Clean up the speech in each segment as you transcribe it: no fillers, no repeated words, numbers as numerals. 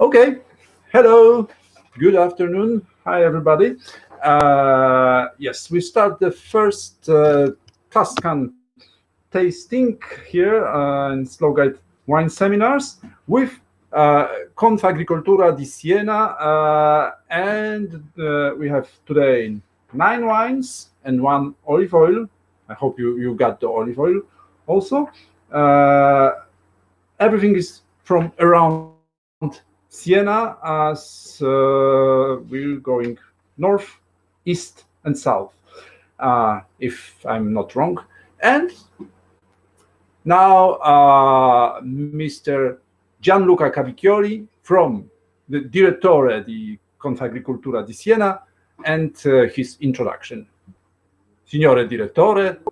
Okay, hello, good afternoon. Hi, everybody. Yes, we start the first Tuscan tasting here in Slow Guide Wine Seminars with Confagricoltura di Siena. And we have today 9 wines and 1 olive oil. I hope you got the olive oil also. Everything is from around Siena, as we're going north, east, and south, if I'm not wrong. And now Mr. Gianluca Cavicchioli from the Direttore di Confagricoltura di Siena and his introduction. Signore Direttore.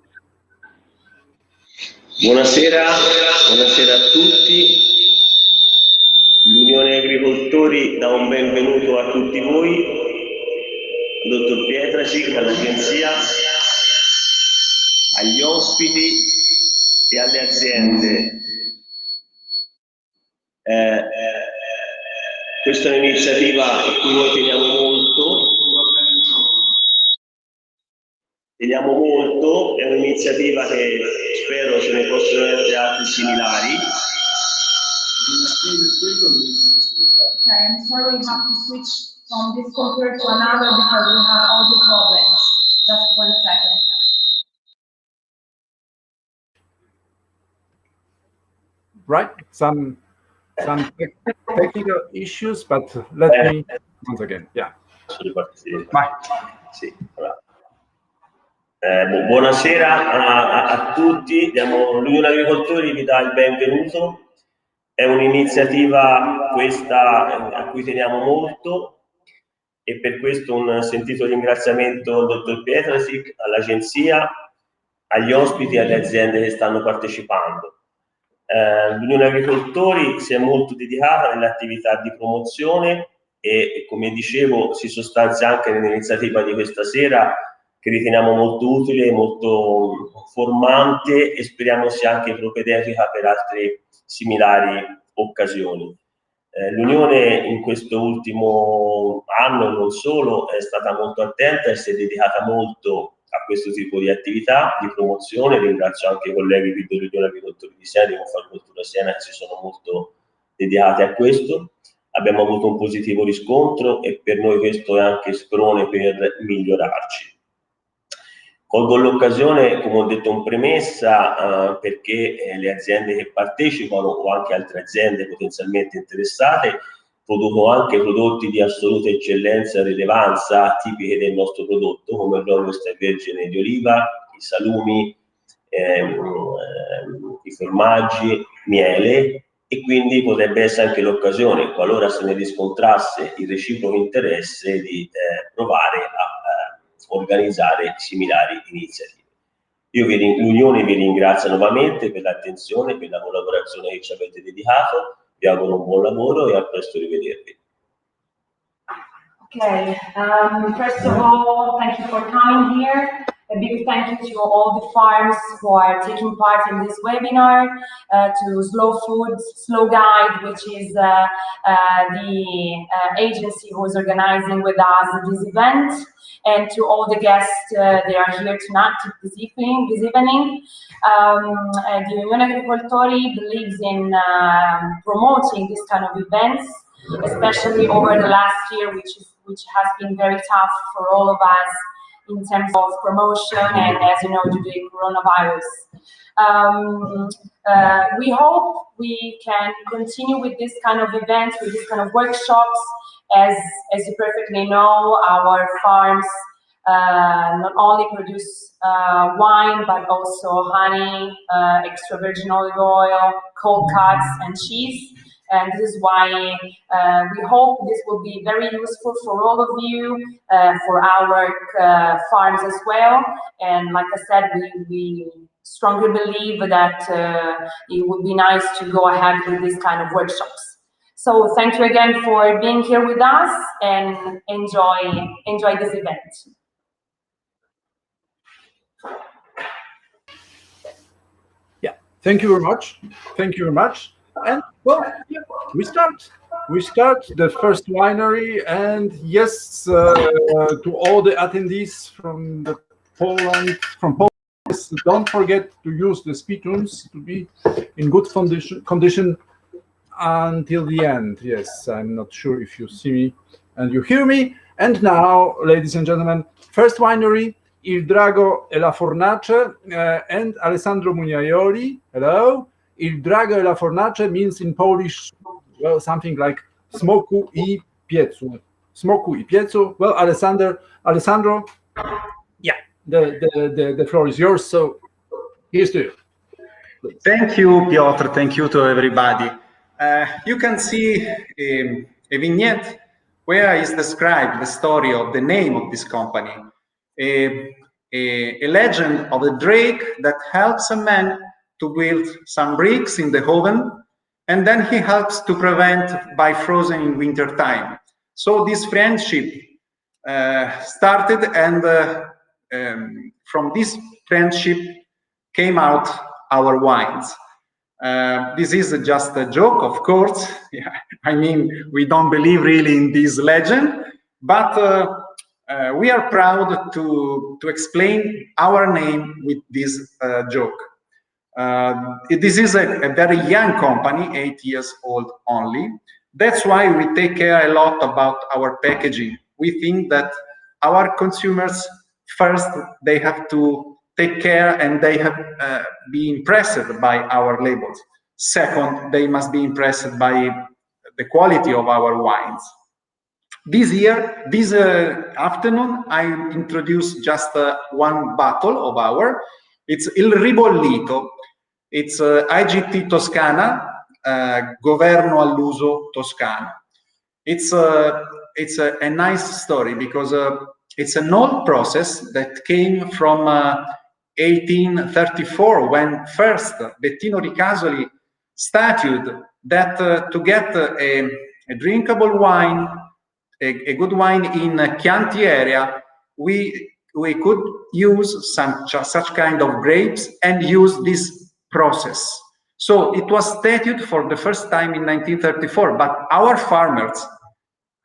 Buonasera a tutti. L'Unione Agricoltori dà un benvenuto a tutti voi, al dottor Pietrasic, all'agenzia, agli ospiti e alle aziende. Questa è un'iniziativa a cui noi teniamo molto, è un'iniziativa che spero ce ne possono essere altri similari. Okay, I'm sorry we have to switch from this computer to another because we have audio problems. Just 1 second. Right, some technical issues, but let me once again, yeah. Sì, buonasera a tutti, l'Unione Agricoltori vi dà il benvenuto. È un'iniziativa questa a cui teniamo molto e per questo un sentito ringraziamento al dottor Pietrasic, all'agenzia, agli ospiti e alle aziende che stanno partecipando. L'Unione Agricoltori si è molto dedicata nell'attività di promozione e, come dicevo, si sostanzia anche nell'iniziativa di questa sera, che riteniamo molto utile, molto formante e speriamo sia anche propedeutica per altre similari occasioni. L'Unione in questo ultimo anno, non solo, è stata molto attenta e si è dedicata molto a questo tipo di attività di promozione. Ringrazio anche i colleghi dell'Unione Agricoltori di Siena, di Confagricoltura Siena, che si sono molto dedicati a questo. Abbiamo avuto un positivo riscontro e per noi questo è anche sprone per migliorarci. Colgo l'occasione, come ho detto in premessa, perché le aziende che partecipano o anche altre aziende potenzialmente interessate producono anche prodotti di assoluta eccellenza e rilevanza tipiche del nostro prodotto, come l'olio extravergine di oliva, i salumi, i formaggi, miele, e quindi potrebbe essere anche l'occasione, qualora se ne riscontrasse il reciproco interesse, di provare a organizzare similari iniziative. L'Unione vi ringrazia nuovamente per l'attenzione, per la collaborazione che ci avete dedicato, vi auguro un buon lavoro e a presto rivedervi. Okay, first of all, thank you for coming here. A big thank you to all the farms who are taking part in this webinar, to Slow Food, Slow Guide, which is the agency who is organizing with us this event, and to all the guests they are here tonight, this evening. The Unione Agricoltori believes in promoting this kind of events, especially over the last year, which has been very tough for all of us in terms of promotion and, as you know, due to the coronavirus. We hope we can continue with this kind of events, with this kind of workshops. As you perfectly know, our farms not only produce wine, but also honey, extra virgin olive oil, cold cuts, and cheese. And this is why we hope this will be very useful for all of you, for our farms as well. And like I said, we strongly believe that it would be nice to go ahead with these kind of workshops. So thank you again for being here with us, and enjoy this event. Yeah, thank you very much. Thank you very much. And well, we start. we start the first winery, and yes, to all the attendees from Poland, don't forget to use the spittoons to be in good condition until the end. Yes, I'm not sure if you see me and you hear me. And now, ladies and gentlemen, first winery, Il Drago e la Fornace, and Alessandro Mugnaioli. Hello. Il Drago e la Fornace means in Polish, well, something like smoku I piecu. Smoku I piecu. Well, Alessandro, yeah, the floor is yours. So here's to you. Please. Thank you, Piotr. Thank you to everybody. You can see a vignette where is described the story of the name of this company. A legend of a drake that helps a man to build some bricks in the oven, and then he helps to prevent by frozen in winter time. So this friendship started, and from this friendship came out our wines. This is just a joke, of course. Yeah, I mean, we don't believe really in this legend, but we are proud to explain our name with this joke. This is a very young company, 8 years old only. That's why we take care a lot about our packaging. We think that our consumers, first, they have to take care and they have be impressed by our labels. Second, they must be impressed by the quality of our wines. This year, this afternoon, I introduced just one bottle of our. It's Il Ribollito. It's IGT Toscana, Governo all'uso Toscano. It's a nice story because it's an old process that came from 1834, when first Bettino Ricasoli statuted that to get a drinkable wine, a good wine in Chianti area, we could use such kind of grapes and use this process. So it was statuted for the first time in 1934, but our farmers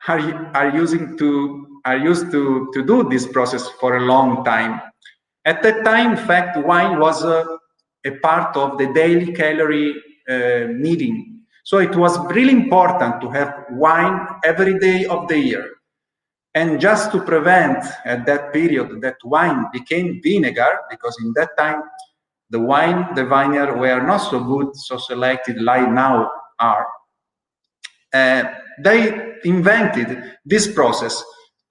are used to do this process for a long time. At that time, in fact, wine was a part of the daily calorie needing. So it was really important to have wine every day of the year. And just to prevent at that period that wine became vinegar, because in that time the vineyard were not so good, so selected like now are, they invented this process,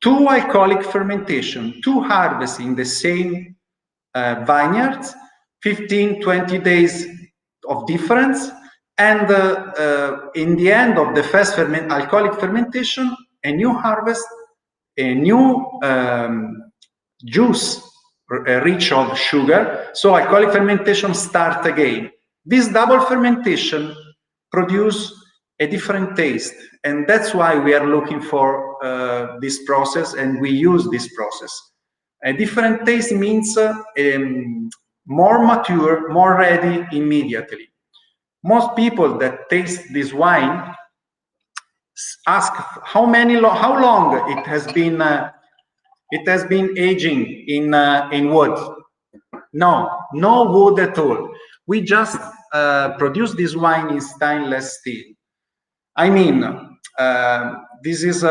two alcoholic fermentation, two harvests in the same vineyards, 15-20 days of difference, and in the end of the first alcoholic fermentation, a new harvest, a new juice rich of sugar, so alcoholic fermentation start again. This double fermentation produce a different taste, and that's why we are looking for this process, and we use this process. A different taste means more mature, more ready immediately. Most people that taste this wine ask how long it has been aging in wood. No wood at all. We just produce this wine in stainless steel. I mean, this is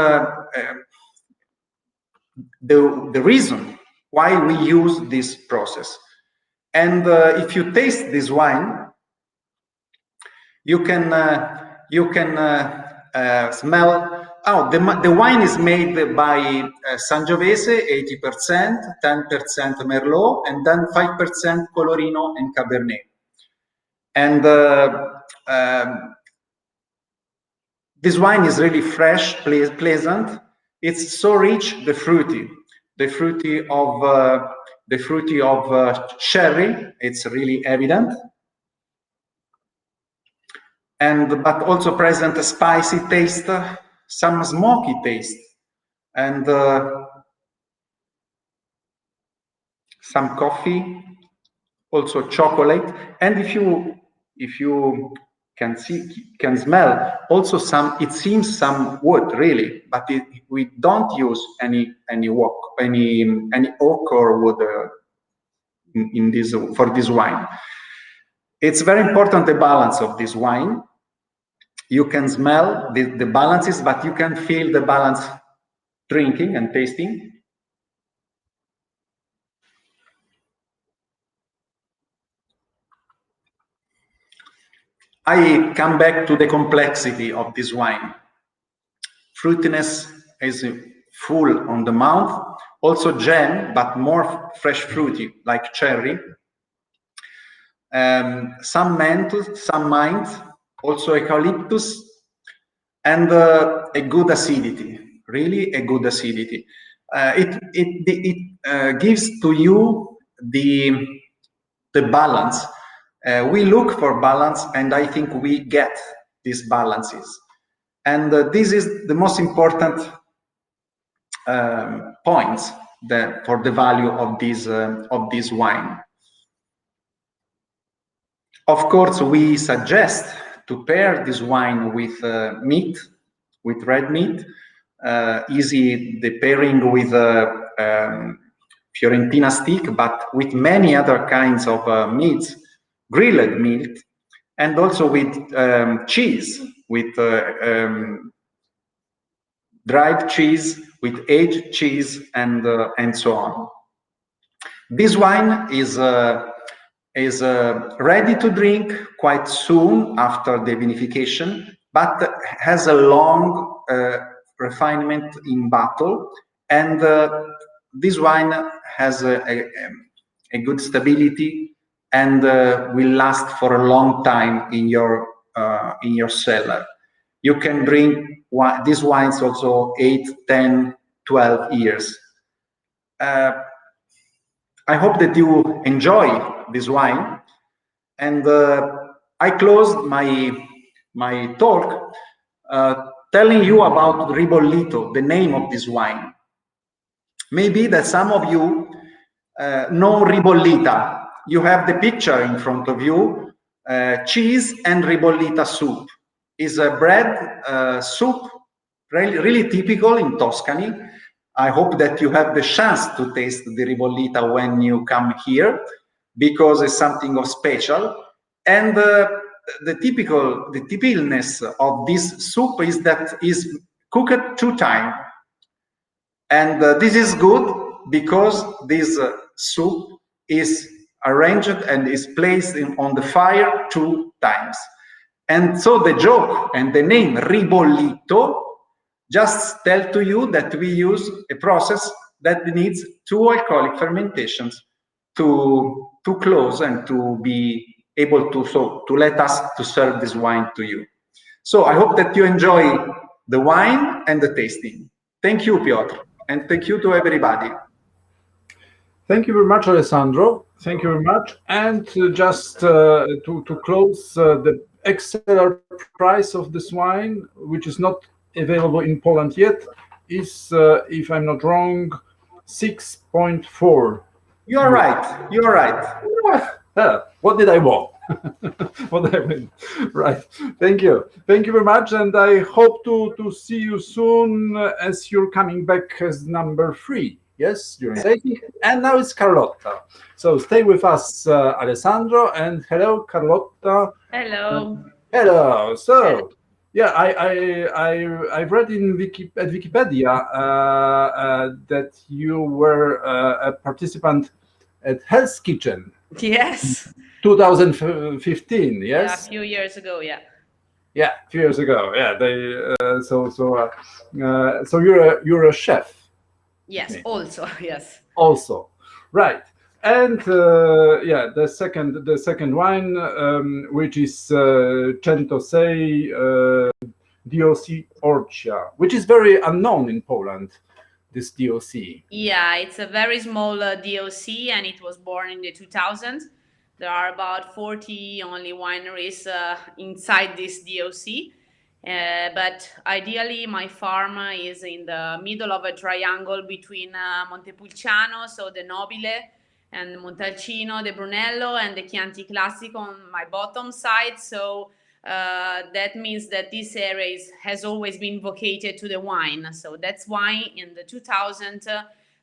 the reason why we use this process. And if you taste this wine, you can smell. Oh, the wine is made by Sangiovese, 80%, 10% Merlot, and then 5% Colorino and Cabernet. And this wine is really fresh, pleasant. It's so rich, the fruity of sherry. It's really evident. But also present a spicy taste, some smoky taste, and some coffee, also chocolate. And if you can smell also it seems some wood really, but we don't use any oak or wood for this wine. It's very important, the balance of this wine. You can smell the balances, but you can feel the balance drinking and tasting. I come back to the complexity of this wine. Fruitiness is full on the mouth, also jam, but more fresh fruity, like cherry. Some menthol, some mint, also eucalyptus, and a good acidity, really a good acidity. It gives to you the balance. We look for balance, and I think we get these balances. And this is the most important points for the value of this wine. Of course, we suggest to pair this wine with meat, with red meat. Easy the pairing with Fiorentina steak, but with many other kinds of meats, grilled meat, and also with cheese, with dried cheese, with aged cheese, and so on. This wine is ready to drink quite soon after the vinification, but has a long refinement in bottle, and this wine has a good stability and will last for a long time in your cellar. You can drink these wines also 8, 10, 12 years. I hope that you enjoy this wine, and I closed my talk telling you about Ribollito, the name of this wine. Maybe that some of you know Ribollita. You have the picture in front of you, cheese and Ribollita soup. Is a bread soup, really typical in Tuscany. I hope that you have the chance to taste the Ribollita when you come here, because it's something of special. And the typicalness of this soup is that is cooked 2 times. And this is good because this soup is arranged and is placed on the fire 2 times. And so the joke and the name Ribollito just tell to you that we use a process that needs 2 alcoholic fermentations to close and to be able to let us to serve this wine to you. So I hope that you enjoy the wine and the tasting. Thank you, Piotr, and thank you to everybody. Thank you very much, Alessandro. Thank you very much. And just to close, the XLR price of this wine, which is not available in Poland yet, is, if I'm not wrong, 6.4. You're right. You're right. What did I want? What did I win? Right. Thank you. Thank you very much. And I hope to see you soon as you're coming back as number 3. Yes, during tasting. And now it's Carlotta. So stay with us, Alessandro. And hello, Carlotta. Hello. Hello. So, yeah, I've read at Wikipedia that you were a participant at Hell's Kitchen. Yes. 2015. Yes. Yeah, a few years ago. Yeah. Yeah, a few years ago. Yeah. So you're a chef. Yes. Okay. Also. Yes. Also, right. And yeah, the second wine, which is Centosei DOC Orcia, which is very unknown in Poland. This DOC. Yeah, it's a very small DOC, and it was born in the 2000s. There are about 40 only wineries inside this DOC. But ideally, my farm is in the middle of a triangle between Montepulciano, so the Nobile, and Montalcino, the Brunello, and the Chianti Classico on my bottom side. So that means that this area has always been vocated to the wine. So that's why in the 2000,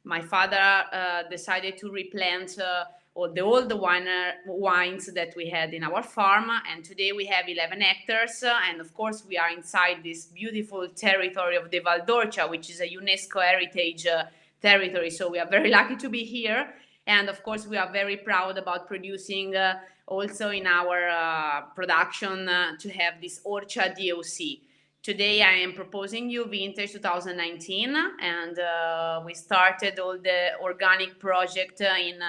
my father decided to replant all the wines that we had in our farm. And today we have 11 hectares. And of course, we are inside this beautiful territory of the Val d'Orcia, which is a UNESCO heritage territory. So we are very lucky to be here. And of course, we are very proud about producing also in our production to have this Orcia DOC. Today, I am proposing you vintage 2019, and we started all the organic project in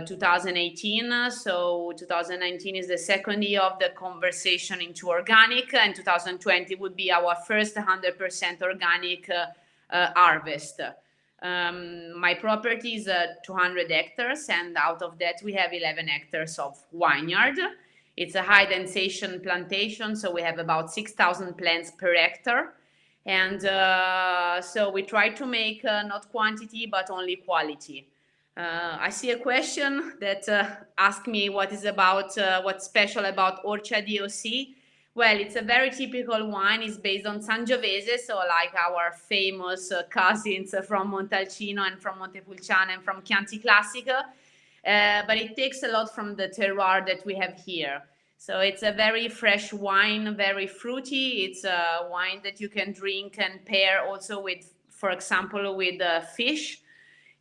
2018. So 2019 is the second year of the conversation into organic, and 2020 would be our first 100% organic harvest. My property is 200 hectares, and out of that we have 11 hectares of vineyard. It's a high densation plantation, so we have about 6,000 plants per hectare. And so we try to make not quantity, but only quality. I see a question that asks me what's special about Orcia DOC. Well, it's a very typical wine. It's based on Sangiovese, so like our famous cousins from Montalcino and from Montepulciano and from Chianti Classico. But it takes a lot from the terroir that we have here. So it's a very fresh wine, very fruity. It's a wine that you can drink and pair also with, for example, with fish.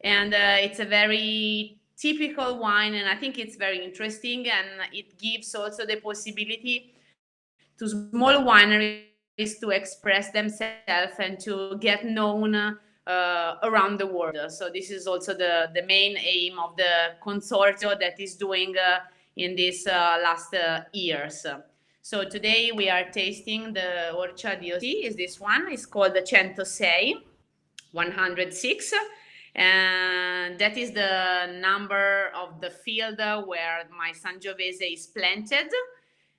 And it's a very typical wine, and I think it's very interesting, and it gives also the possibility to small wineries to express themselves and to get known around the world. So this is also the main aim of the consortium that is doing in these last years. So today we are tasting the Orcia DOC. Is this one? It's called the 106. And that is the number of the field where my Sangiovese is planted.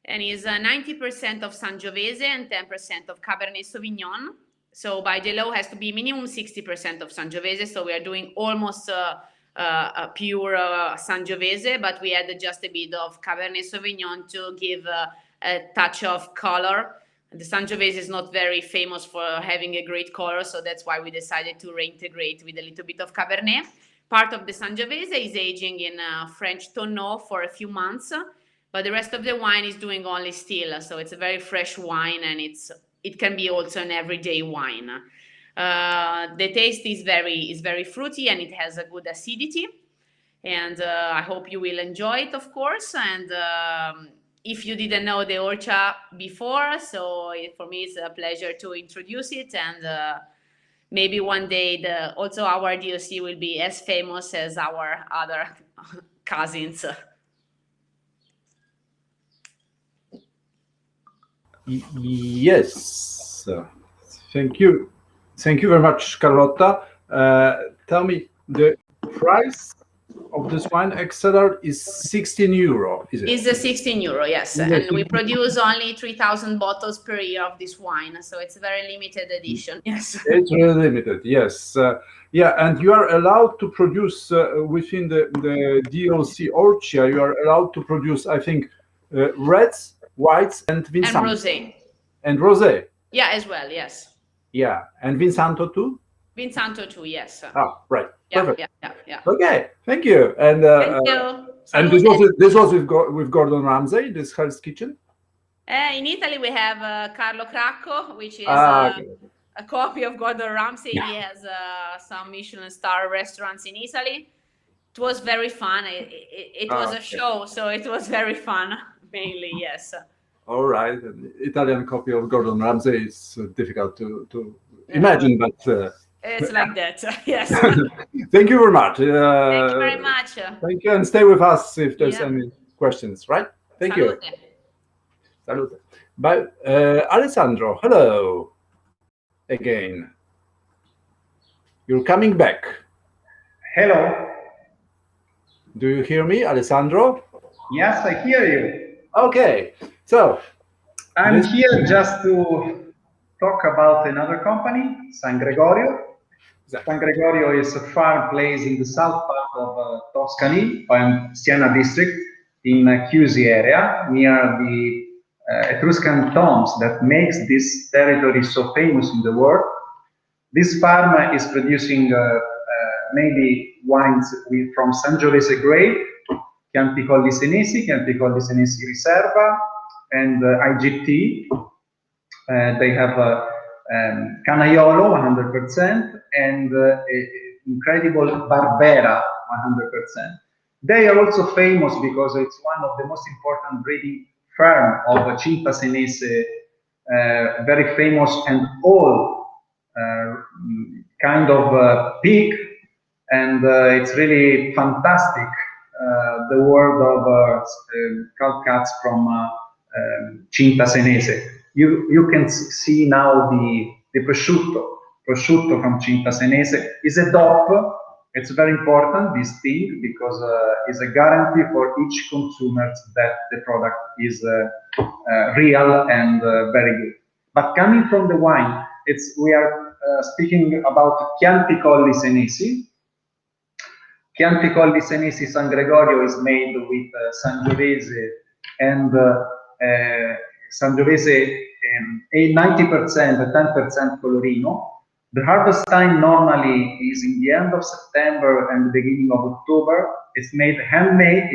And is 90% of Sangiovese and 10% of Cabernet Sauvignon. So by the law, has to be minimum 60% of Sangiovese. So we are doing almost a pure Sangiovese, but we add just a bit of Cabernet Sauvignon to give a touch of color. The Sangiovese is not very famous for having a great color, so that's why we decided to reintegrate with a little bit of Cabernet. Part of the Sangiovese is aging in French tonneau for a few months, but the rest of the wine is doing only still. So it's a very fresh wine, and it can be also an everyday wine. The taste is very fruity, and it has a good acidity. And I hope you will enjoy it, of course. And if you didn't know the Orcia before, so for me it's a pleasure to introduce it. And maybe one day also our DOC will be as famous as our other cousins. Yes, thank you very much, Carlotta. Tell me, the price of this wine XLR is 16 euro, is it? It's a 16 euro, yes. And we produce only 3,000 bottles per year of this wine, so it's a very limited edition. Yes, it's really limited. Yes, yeah, and you are allowed to produce within the DOC Orcia. You are allowed to produce, I think, reds, whites, and Vinsanto. And rosé. And rosé. Yeah, as well. Yes. Yeah, and Vinsanto too. Vinsanto too. Yes. Ah, right. Yeah, perfect. Yeah. Okay, thank you. And thank you. And this was with Gordon Ramsay, this Hell's Kitchen. In Italy, we have Carlo Cracco, which is a copy of Gordon Ramsay. Yeah. He has some Michelin star restaurants in Italy. It was very fun. It was a show, so it was very fun. Mainly, yes. All right. An Italian copy of Gordon Ramsay is difficult to imagine, but it's like that. Yes. Thank you very much. Thank you very much. Thank you, and stay with us if there's any questions. Right? Thank Salute. You. Salute. Bye, Alessandro. Hello. Again. You're coming back. Hello. Do you hear me, Alessandro? Yes, I hear you. Okay, so I'm here just to talk about another company, San Gregorio. Exactly. San Gregorio is a farm place in the south part of Tuscany, Siena district, in Chiusi area, near the Etruscan tombs that makes this territory so famous in the world. This farm is producing mainly wines from Sangiovese grape, Chianti Colli Senesi, Chianti Colli Senesi Riserva, and IGT. They have Canaiolo 100% and incredible Barbera 100%. They are also famous because it's one of the most important breeding farm of Cinta Senese, very famous and old kind of pig, and it's really fantastic. The world of cow cuts from Cinta Senese. You can see now the prosciutto from Cinta Senese is a DOP. It's very important, this thing, because it's a guarantee for each consumer that the product is real and very good. But coming from the wine, we are speaking about Chianti Colli Senesi. Chianti Colli Senesi San Gregorio is made with Sangiovese and Sangiovese 90%, 10% Colorino. The harvest time normally is in the end of September and the beginning of October. It's made handmade,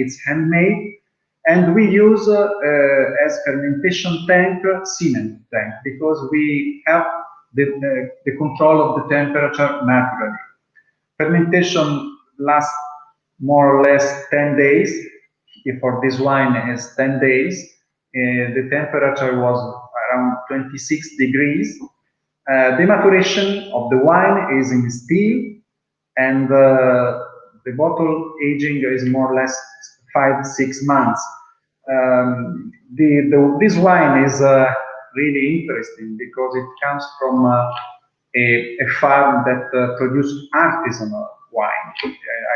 and we use as fermentation tank cement tank because we have the control of the temperature naturally. Fermentation lasts more or less 10 days. For this wine is 10 days. The temperature was around 26 degrees. The maturation of the wine is in steel, and the bottle aging is more or less 5-6 months. This wine is really interesting because it comes from a farm that produces artisanal wine.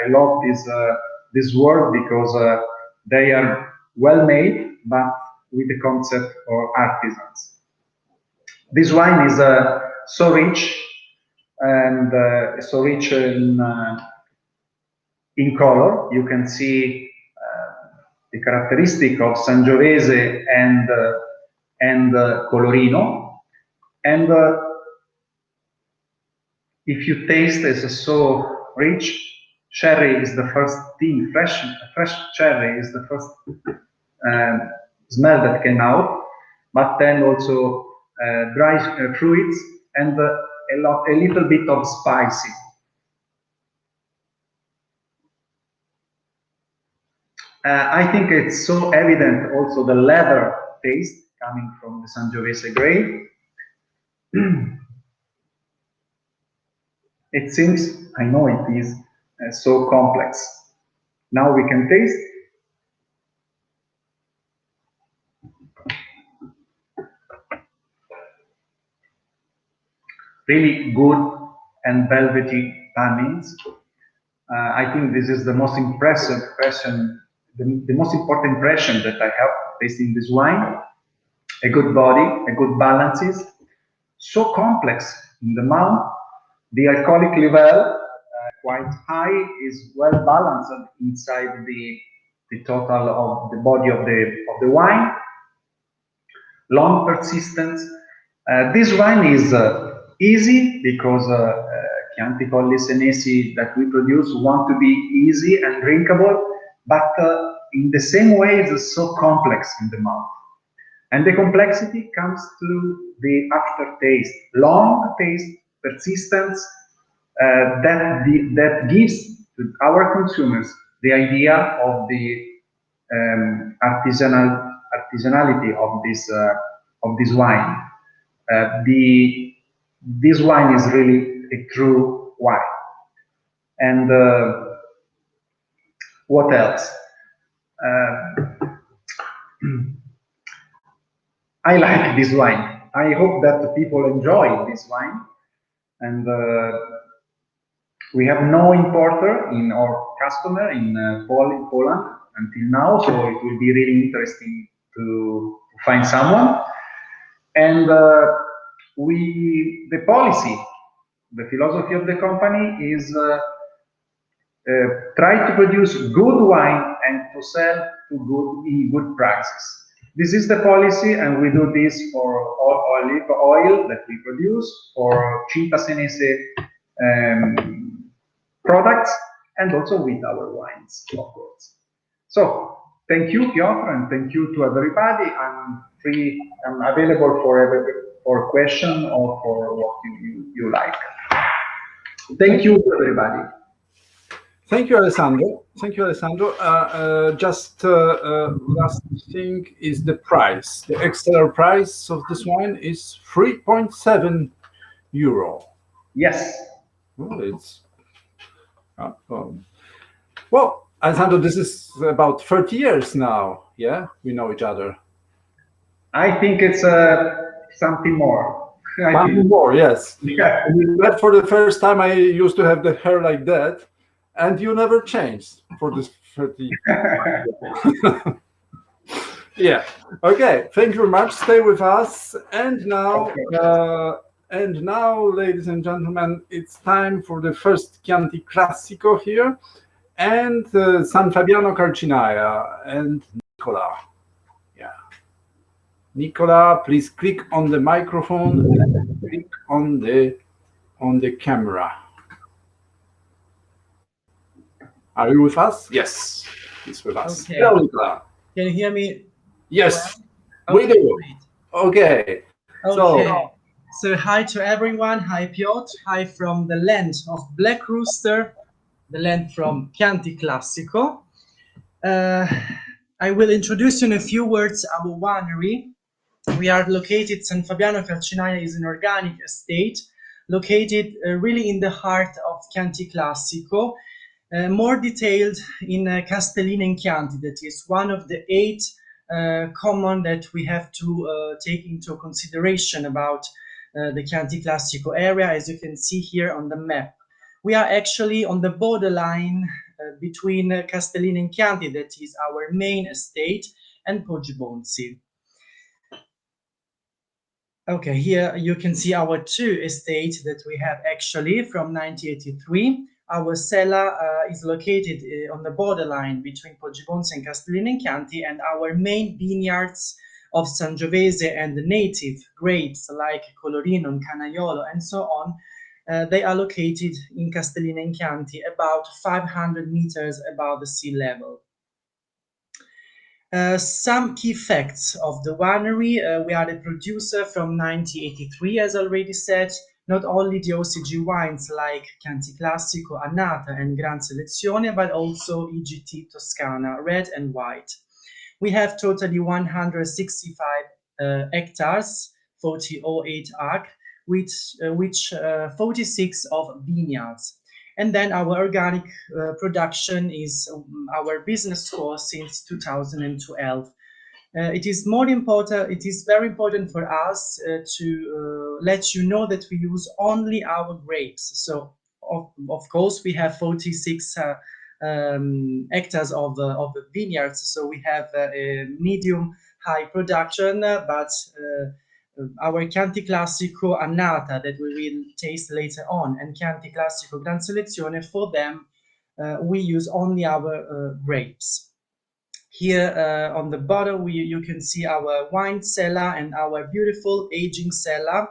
I love this word because they are well made, but with the concept of artisans. This wine is so rich and so rich in color. You can see the characteristic of Sangiovese and Colorino. And if you taste it's so rich, cherry is the first thing. Fresh cherry is the first smell that came out, but then also dry fruits and a little bit of spicy. I think it's so evident also the leather taste coming from the Sangiovese grape. It seems, I know it is so complex. Now we can taste. Really good and velvety tannins. I think this is the most impressive impression, the most important impression that I have tasting this wine. A good body, a good balances, so complex in the mouth. The alcoholic level, quite high, is well balanced inside the total of the body of the wine. Long persistence. This wine is easy because Chianti Colli Senesi that we produce want to be easy and drinkable, but in the same way it's so complex in the mouth. And the complexity comes to the aftertaste, long taste, persistence, that gives to our consumers the idea of the artisanality of this wine. This wine is really a true wine. And what else? I like this wine. I hope that the people enjoy this wine. And we have no importer in our customer in Poland until now, so it will be really interesting to find someone. And the policy, the philosophy of the company is try to produce good wine and to sell in good prices. This is the policy, and we do this for olive oil that we produce, for Cinta Senese products, and also with our wines, of course. So, thank you, Piotr, and thank you to everybody. I'm available for question or for what you like. Thank you, everybody. Thank you, Alessandro. Thank you, Alessandro. Just last thing is the price. The extra price of this wine is 3.7 euro. Yes. Oh, it's well, Alessandro, this is about 30 years now. Yeah, we know each other. I think it's something more. Something more, yes. Yeah. We met for the first time. I used to have the hair like that, and you never changed for this 30 years. Yeah. Okay. Thank you very much. Stay with us. And now, ladies and gentlemen, it's time for the first Chianti Classico here, and San Fabiano Calcinaia and Nicola. Yeah. Nicola, please click on the microphone and click on the camera. Are you with us? Yes, he's with us. Okay. Hello, Nicola. Can you hear me? Yes, well? we do. Okay. So hi to everyone. Hi Piotr. Hi from the land of Black Rooster, the land from Chianti Classico. I will introduce you in a few words our winery. We are located, San Fabiano Calcinaia is an organic estate located really in the heart of Chianti Classico, more detailed in Castellina in Chianti, that is one of the 8 common that we have to take into consideration about the Chianti Classico area, as you can see here on the map. We are actually on the borderline between Castellina and Chianti, that is our main estate, and Poggibonsi. Okay, here you can see our 2 estates that we have actually from 1983. Our cella is located on the borderline between Poggibonsi and Castellina and Chianti, and our main vineyards of Sangiovese and the native grapes like Colorino and Canaiolo and so on, they are located in Castellina and Chianti about 500 meters above the sea level. Some key facts of the winery. We are the producer from 1983, as already said. Not only the OCG wines like Chianti Classico, Annata and Gran Selezione, but also EGT Toscana, red and white. We have totally 165 hectares, 4008 acre, which 46 of vineyards. And then our organic production is our business core since 2012. It is very important for us to let you know that we use only our grapes. So of course we have 46 hectares of the vineyards, so we have a medium high production, but our Chianti Classico Annata that we will taste later on, and Chianti Classico Gran Selezione, for them we use only our grapes. Here on the bottom you can see our wine cellar and our beautiful aging cellar.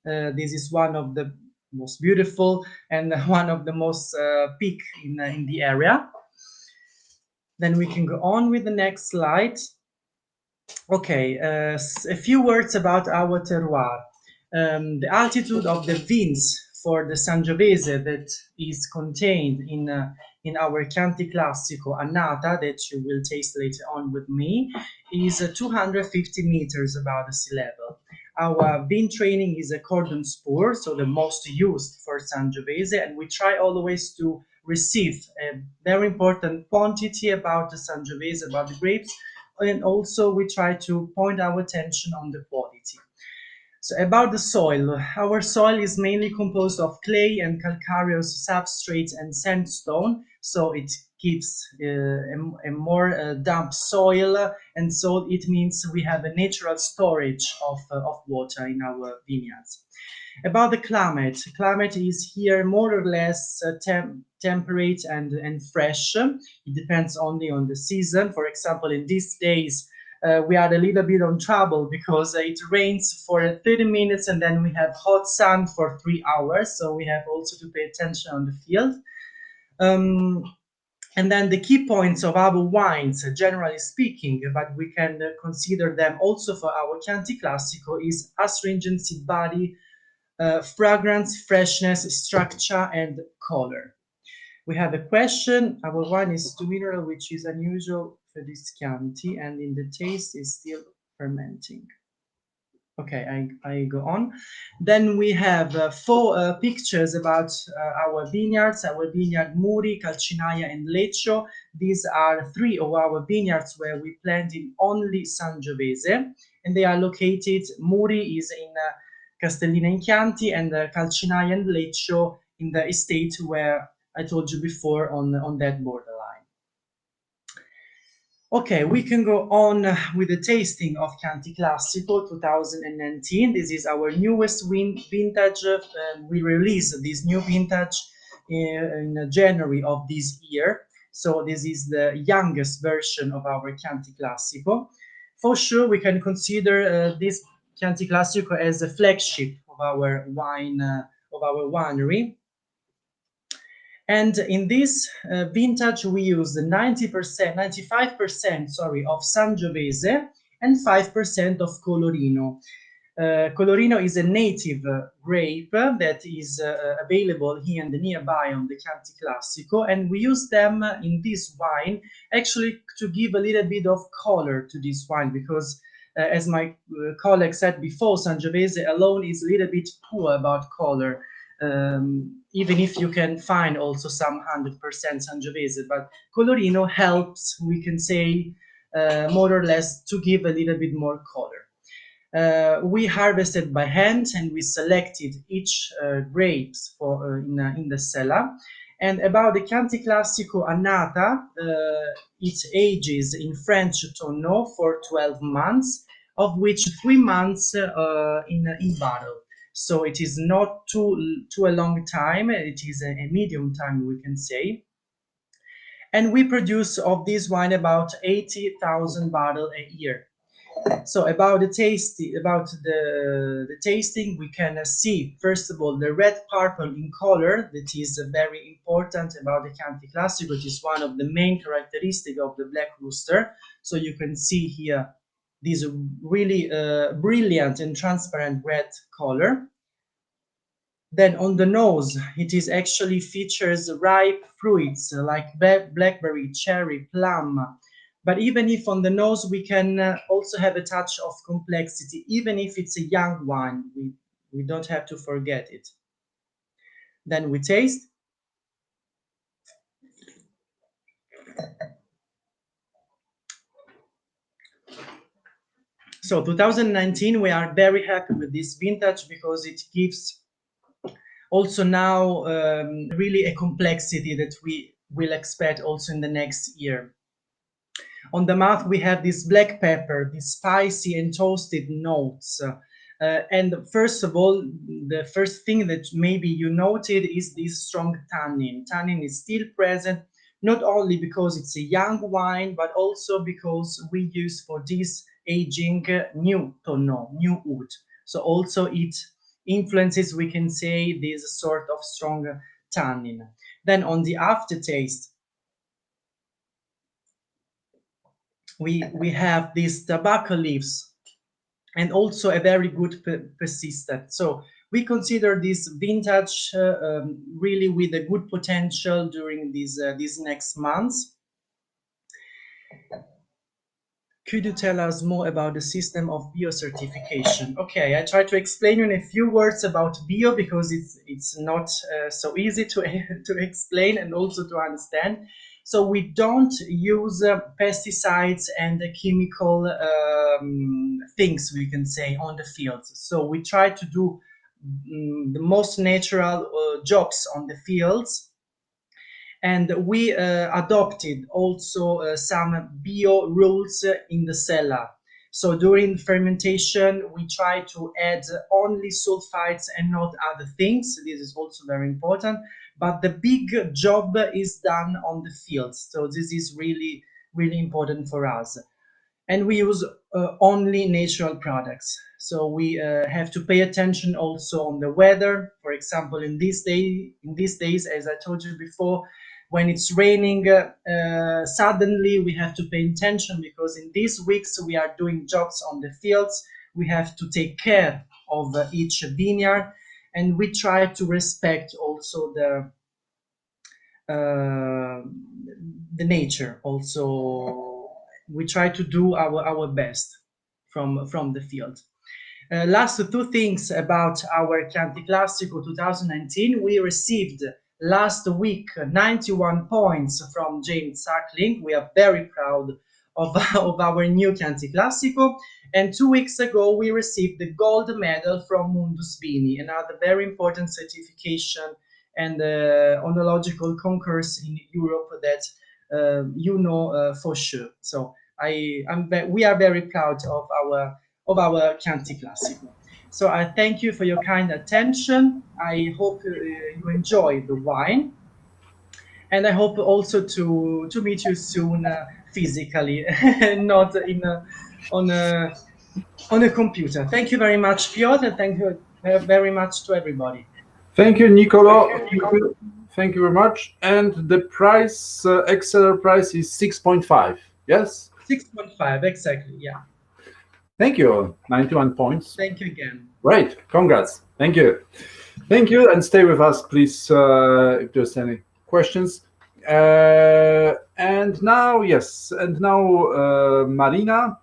This is one of the most beautiful and one of the most peak in the area. Then we can go on with the next slide. Okay, a few words about our terroir. The altitude of the vines for the Sangiovese that is contained in our Chianti Classico Annata, that you will taste later on with me, is 250 meters above the sea level. Our vine training is a cordon spur, so the most used for Sangiovese, and we try always to receive a very important quantity about the Sangiovese, about the grapes, and also we try to point our attention on the quality. So about the soil, our soil is mainly composed of clay and calcareous substrates and sandstone, so it gives a more damp soil, and so it means we have a natural storage of water in our vineyards. About the climate is here more or less temperate and fresh. It depends only on the season. For example, in these days we are a little bit on trouble because it rains for 30 minutes and then we have hot sun for 3 hours. So we have also to pay attention on the field. And then the key points of our wines, generally speaking, but we can consider them also for our Chianti Classico, is astringency, body, fragrance, freshness, structure, and color. We have a question. Our wine is to mineral, which is unusual for this Chianti, and in the taste is still fermenting. Okay, I go on. Then we have 4 pictures about our vineyards, our vineyard Muri, Calcinaia, and Leccio. These are 3 of our vineyards where we planted only Sangiovese, and they are located, Muri is in Castellina in Chianti, and Calcinaia and Leccio in the estate where I told you before on that borderline. Okay, we can go on with the tasting of Chianti Classico 2019. This is our newest vintage. We released this new vintage in January of this year. So this is the youngest version of our Chianti Classico. For sure, we can consider this Chianti Classico as a flagship of our winery. And in this vintage, we use 95% of Sangiovese and 5% of Colorino. Colorino is a native grape that is available here and nearby on the Chianti Classico, and we use them in this wine actually to give a little bit of color to this wine, because as my colleague said before, Sangiovese alone is a little bit poor about color. Even if you can find also some 100% Sangiovese, but Colorino helps, we can say, more or less to give a little bit more color. We harvested by hand and we selected each grapes for in the cellar. And about the Chianti Classico Annata, it ages in French tonneau for 12 months, of which 3 months in barrel. So it is not too a long time, it is a medium time, we can say. And we produce of this wine about 80,000 barrels a year. So about the tasting, we can see, first of all, the red purple in color, that is very important about the Chianti Classico, which is one of the main characteristics of the Black Rooster. So you can see here this really brilliant and transparent red color. Then on the nose, it is actually features ripe fruits like blackberry, cherry, plum. But even if on the nose we can also have a touch of complexity, even if it's a young wine, we don't have to forget it. Then we taste. So 2019, we are very happy with this vintage because it gives also now really a complexity that we will expect also in the next year. On the mouth, we have this black pepper, these spicy and toasted notes. And first of all, the first thing that maybe you noted is this strong tannin. Tannin is still present, not only because it's a young wine, but also because we use for this aging new tonneau, new wood. So also it influences, we can say, this sort of strong tannin. Then on the aftertaste, we have these tobacco leaves and also a very good persistent. So we consider this vintage really with a good potential during these next months. Could you tell us more about the system of bio certification? Okay, I try to explain you in a few words about bio because it's not so easy to explain and also to understand. So we don't use pesticides and chemical things, we can say, on the fields. So we try to do the most natural jobs on the fields. And we adopted also some bio rules in the cellar. So during fermentation, we try to add only sulfites and not other things. This is also very important. But the big job is done on the field. So this is really, really important for us. and we use only natural products. So we have to pay attention also on the weather. For example, in these days, as I told you before, when it's raining, suddenly we have to pay attention, because in these weeks we are doing jobs on the fields. We have to take care of each vineyard, and we try to respect also the nature. Also, we try to do our best from the field. Last two things about our Chianti Classico 2019. We received last week 91 points from James Sackling. We are very proud of our new Chianti Classico. And 2 weeks ago, we received the gold medal from Mundus Vini, another very important certification and oenological concourse in Europe that for sure. So we are very proud of our Chianti Classico. So I thank you for your kind attention. I hope you enjoy the wine, and I hope also to meet you soon physically, not on a computer. Thank you very much, Piotr, and thank you very much to everybody. Thank you, Nicolo. Thank you very much. And the price, XLR price is 6.5. Yes? 6.5, exactly, yeah. Thank you. 91 points. Thank you again. Great. Congrats. Thank you. Thank you. And stay with us, please, if there's any questions. And now, yes. And now, Marina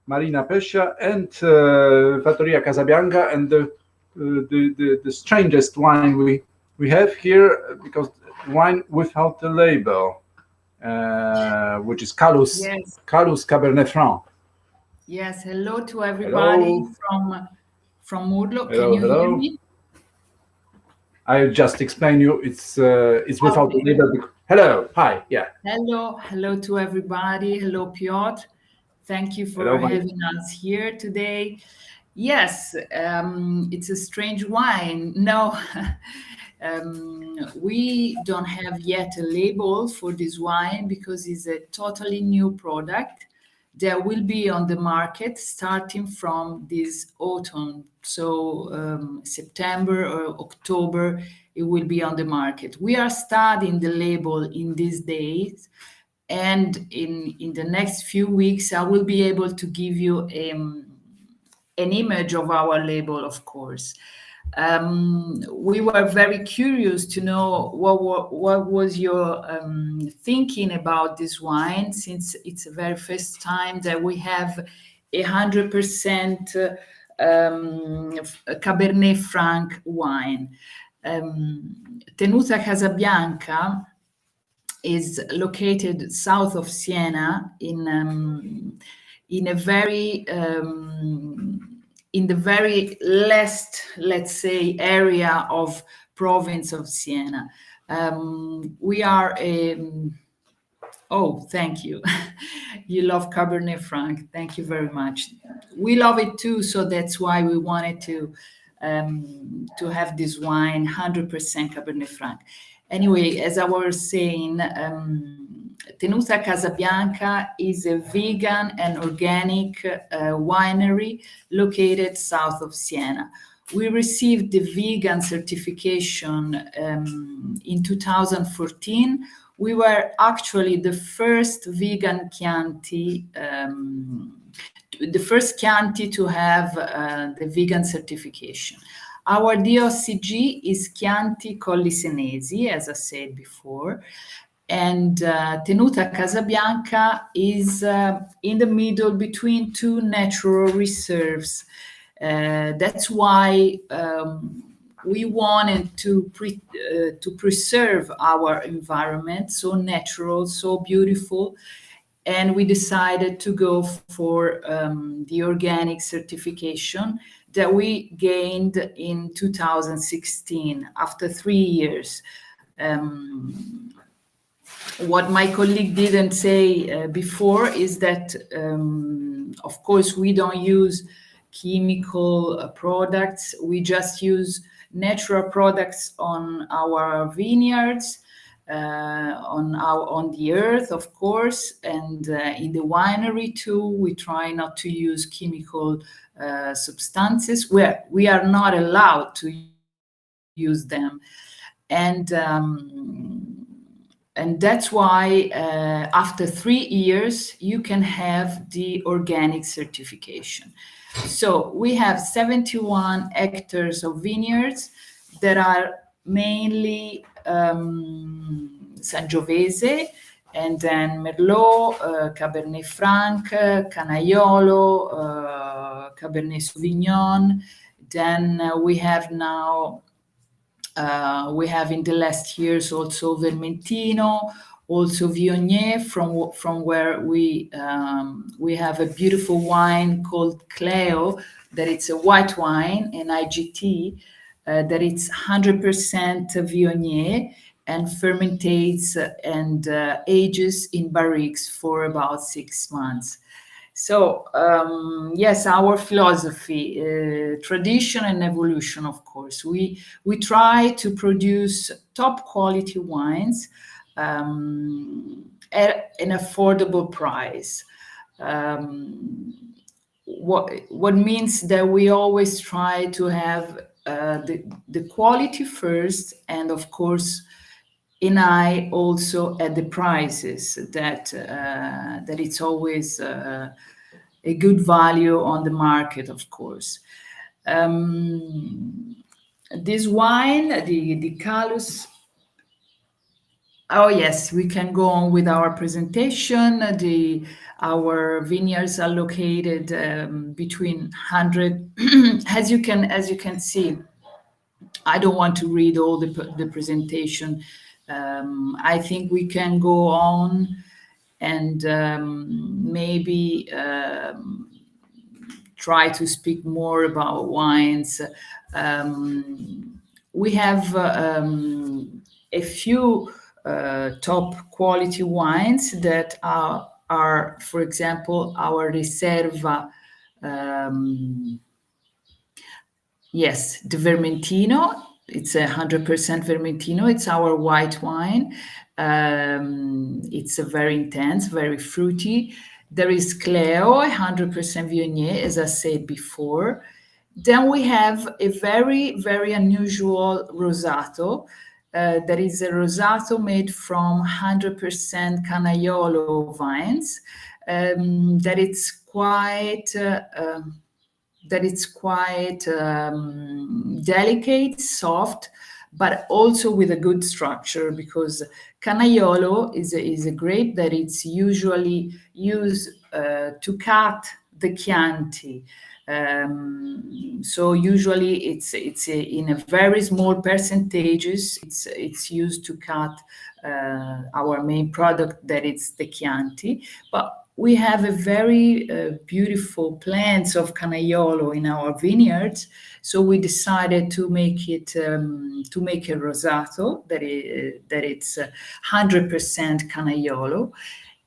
Pescia and Fattoria Casabianca, and the strangest wine we have here, because wine without the label, which is Calus, Yes. Calus Cabernet Franc. Yes, hello to everybody from Murlo. Can you hear me? I just explained you. It's without the label. Hello, hi, yeah. Hello to everybody. Hello, Piotr. Thank you for having us here today. Yes, it's a strange wine. No, we don't have yet a label for this wine because it's a totally new product that will be on the market starting from this autumn. So September or October, it will be on the market. We are studying the label in these days. And in the next few weeks, I will be able to give you an image of our label, of course. We were very curious to know what was your thinking about this wine, since it's the very first time that we have 100% Cabernet Franc wine. Tenuta Casabianca is located south of Siena in the very last, let's say, area of province of Siena. We are thank you. You love Cabernet Franc. Thank you very much. We love it too, so that's why we wanted to have this wine 100% Cabernet Franc. Anyway, as I was saying, Tenuta Casabianca is a vegan and organic winery located south of Siena. We received the vegan certification in 2014. We were actually the first vegan Chianti, the first Chianti to have the vegan certification. Our DOCG is Chianti Colli Senesi, as I said before, and Tenuta Casabianca is in the middle between two natural reserves. That's why we wanted to preserve our environment, so natural, so beautiful, and we decided to go for the organic certification that we gained in 2016 after 3 years. What my colleague didn't say before is that, of course, we don't use chemical products. We just use natural products on our vineyards. on the earth, of course, and in the winery too. We try not to use chemical substances where we are not allowed to use them, and that's why after 3 years you can have the organic certification. So we have 71 hectares of vineyards that are mainly Sangiovese, and then Merlot, Cabernet Franc, Canaiolo, Cabernet Sauvignon. Then we have now, we have in the last years also Vermentino, also Viognier, from where we have a beautiful wine called Cleo, that it's a white wine, an IGT, that it's 100% Viognier and fermentates and ages in barriques for about 6 months. So yes, our philosophy, tradition and evolution, of course. We try to produce top quality wines at an affordable price. What means that we always try to have the quality first, and of course an eye also at the prices, that it's always a good value on the market, of course. This wine, the Calus. Oh yes, we can go on with our presentation. Our vineyards are located between 100. as you can see, I don't want to read all the presentation. I think we can go on and maybe try to speak more about wines. We have a few top quality wines that are, for example, our Riserva. Yes, the Vermentino. It's 100% Vermentino. It's our white wine. It's a very intense, very fruity. There is Cleo, 100% Viognier, as I said before. Then we have a very, very unusual Rosato. That is a Rosato made from 100% Canaiolo vines. That it's quite delicate, soft, but also with a good structure, because Canaiolo is a grape that it's usually used to cut the Chianti. So usually it's in a very small percentages. It's used to cut our main product, that it's the Chianti, but we have a very beautiful plants of Canaiolo in our vineyards, so we decided to make it to make a Rosato that it's 100% Canaiolo.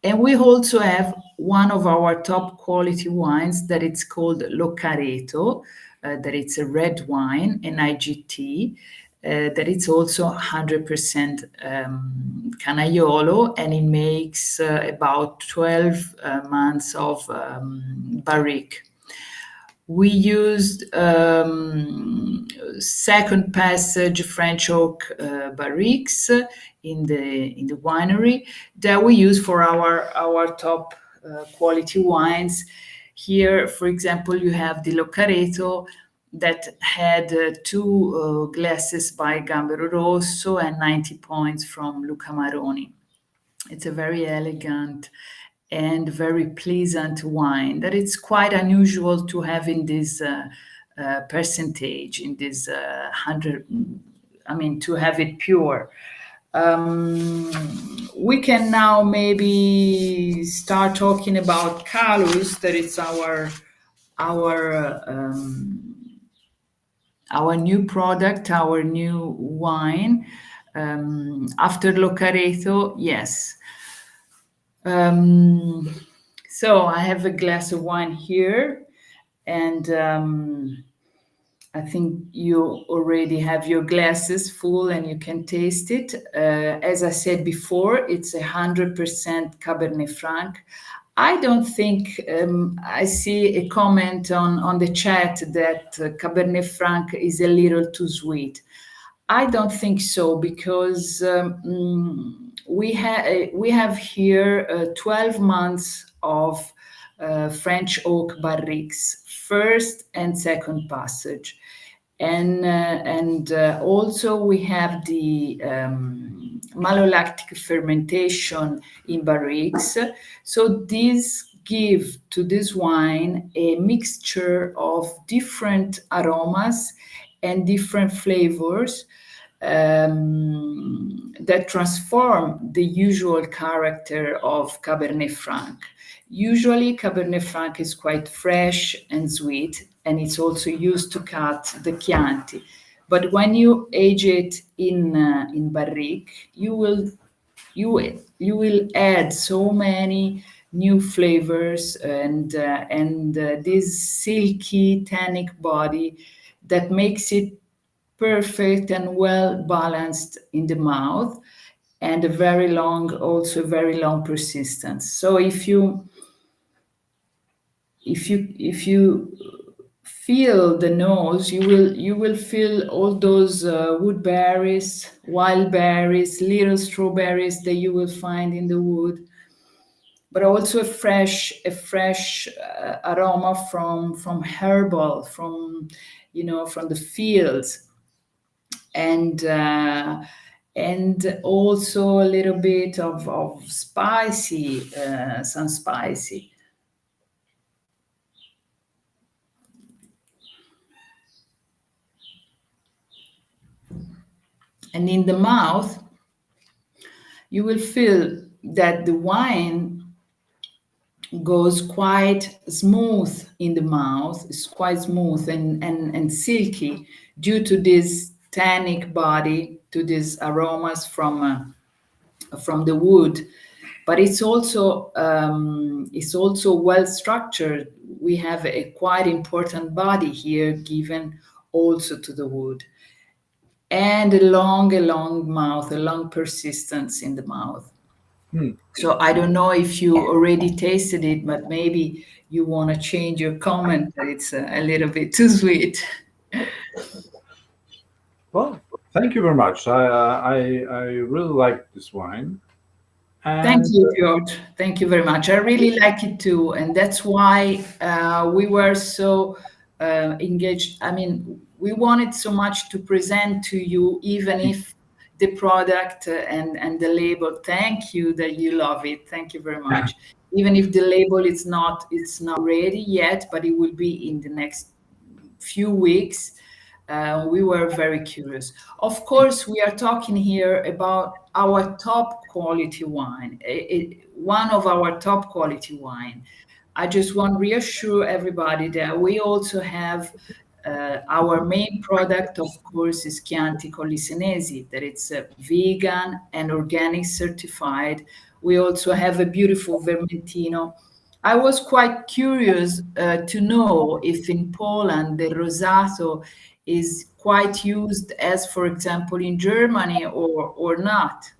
And we also have one of our top quality wines that it's called Locareto, that it's a red wine, an IGT, that it's also 100% Canaiolo, and it makes about 12 months of barrique. We used second passage French oak barriques in the winery that we use for our top quality wines. Here, for example, you have the Locareto that had 2 glasses by Gambero Rosso and 90 points from Luca Maroni. It's a very elegant and very pleasant wine that it's quite unusual to have in this percentage, in this 100, to have it pure. We can now maybe start talking about Calus, that it's our new product, our new wine. After Locareto, yes. So I have a glass of wine here, and I think you already have your glasses full and you can taste it. As I said before, it's 100% Cabernet Franc. I don't think I see a comment on the chat that Cabernet Franc is a little too sweet. I don't think so, because we have here 12 months of French oak barriques, first and second passage. And also we have the malolactic fermentation in barriques. So these give to this wine a mixture of different aromas and different flavors that transform the usual character of Cabernet Franc. Usually Cabernet Franc is quite fresh and sweet, and it's also used to cut the Chianti. But when you age it in barrique, you will add so many new flavors and this silky tannic body that makes it perfect and well balanced in the mouth, and a very long persistence. So if you feel the nose, you will feel all those wood berries, wild berries, little strawberries that you will find in the wood, but also a fresh aroma from herbal, from the fields, and also a little bit of spicy, some spicy. And in the mouth, you will feel that the wine goes quite smooth in the mouth. It's quite smooth and silky due to this tannic body, to these aromas from the wood. But it's also well structured. We have a quite important body here given also to the wood, and a long mouth, a long persistence in the mouth. So I don't know if you already tasted it, but maybe you want to change your comment that it's a little bit too sweet. Well, thank you very much. I really like this wine. Thank you, George. Thank you very much. I really like it too, and that's why we were so engaged. I mean, we wanted so much to present to you, even if the product and the label. Thank you that you love it. Thank you very much. Even if the label it's not ready yet, but it will be in the next few weeks. We were very curious. Of course, we are talking here about our top quality wine, one of our top quality wine. I just want to reassure everybody that we also have our main product, of course, is Chianti Colli Senesi, that it's vegan and organic certified. We also have a beautiful Vermentino. I was quite curious to know if in Poland the Rosato is quite used as, for example, in Germany or not.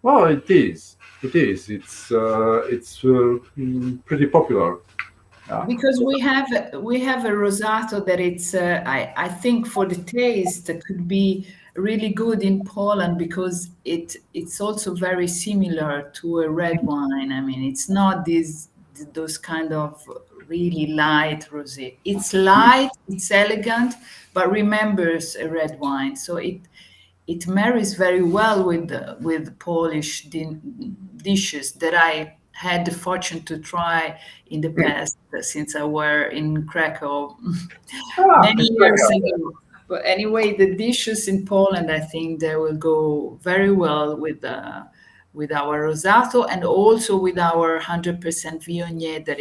Well, it is. It's pretty popular. Because we have a Rosato that it's I think for the taste that could be really good in Poland, because it's also very similar to a red wine. I mean, it's not those kind of really light rosé. It's light, it's elegant, but remembers a red wine. So it marries very well with Polish dishes that I had the fortune to try in the past, since I were in Krakow many years ago. But anyway, the dishes in Poland, I think they will go very well with our Rosato, and also with our 100% Viognier that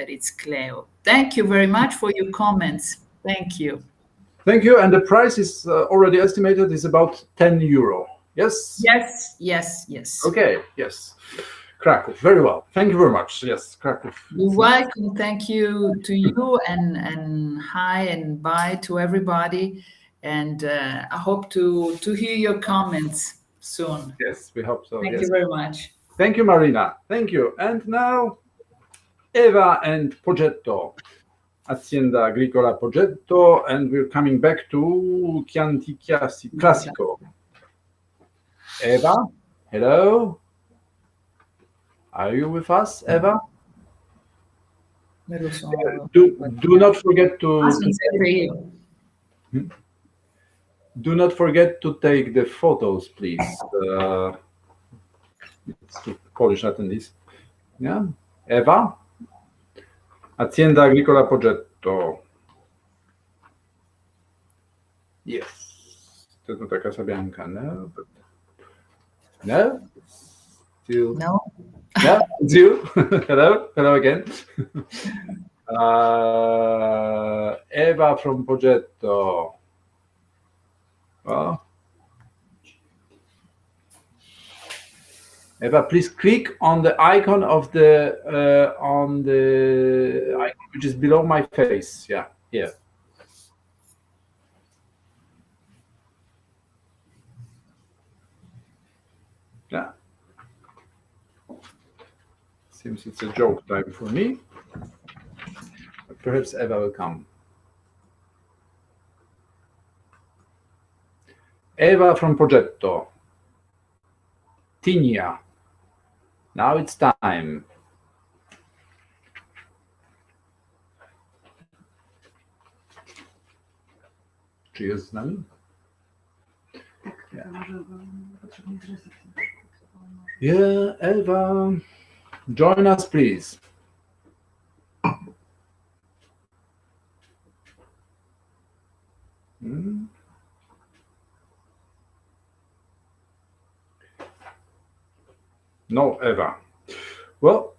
it's Cleo. Thank you very much for your comments. Thank you. Thank you. And the price is already estimated is about €10. Yes. Yes. Okay. Yes. Krakow. Very well. Thank you very much. Yes, Krakow. You're welcome. Thank you to you, and hi and bye to everybody. And I hope to hear your comments soon. Yes, we hope so. Thank Yes. you very much. Thank you, Marina. Thank you. And now, Eva and Progetto, Azienda Agricola Progetto, and we're coming back to Chianti Classico. Eva, hello. Are you with us, Eva? Do not forget to do not forget to take the photos, please. It's to Polish attendees. Yeah, Eva, Azienda Agricola Progetto. Yes, to not Casa Bianca, no, but no, still no. Yeah, it's you. Hello, hello again. Eva from Progetto. Well, Eva, please click on the icon of the icon which is below my face. Yeah, here. Yeah. Seems it's a joke time for me. But perhaps Eva will come. Eva from Progetto. Tinia. Now it's time. Czy jest z nami? Yeah, Eva. Join us, please. No, Eva. Well,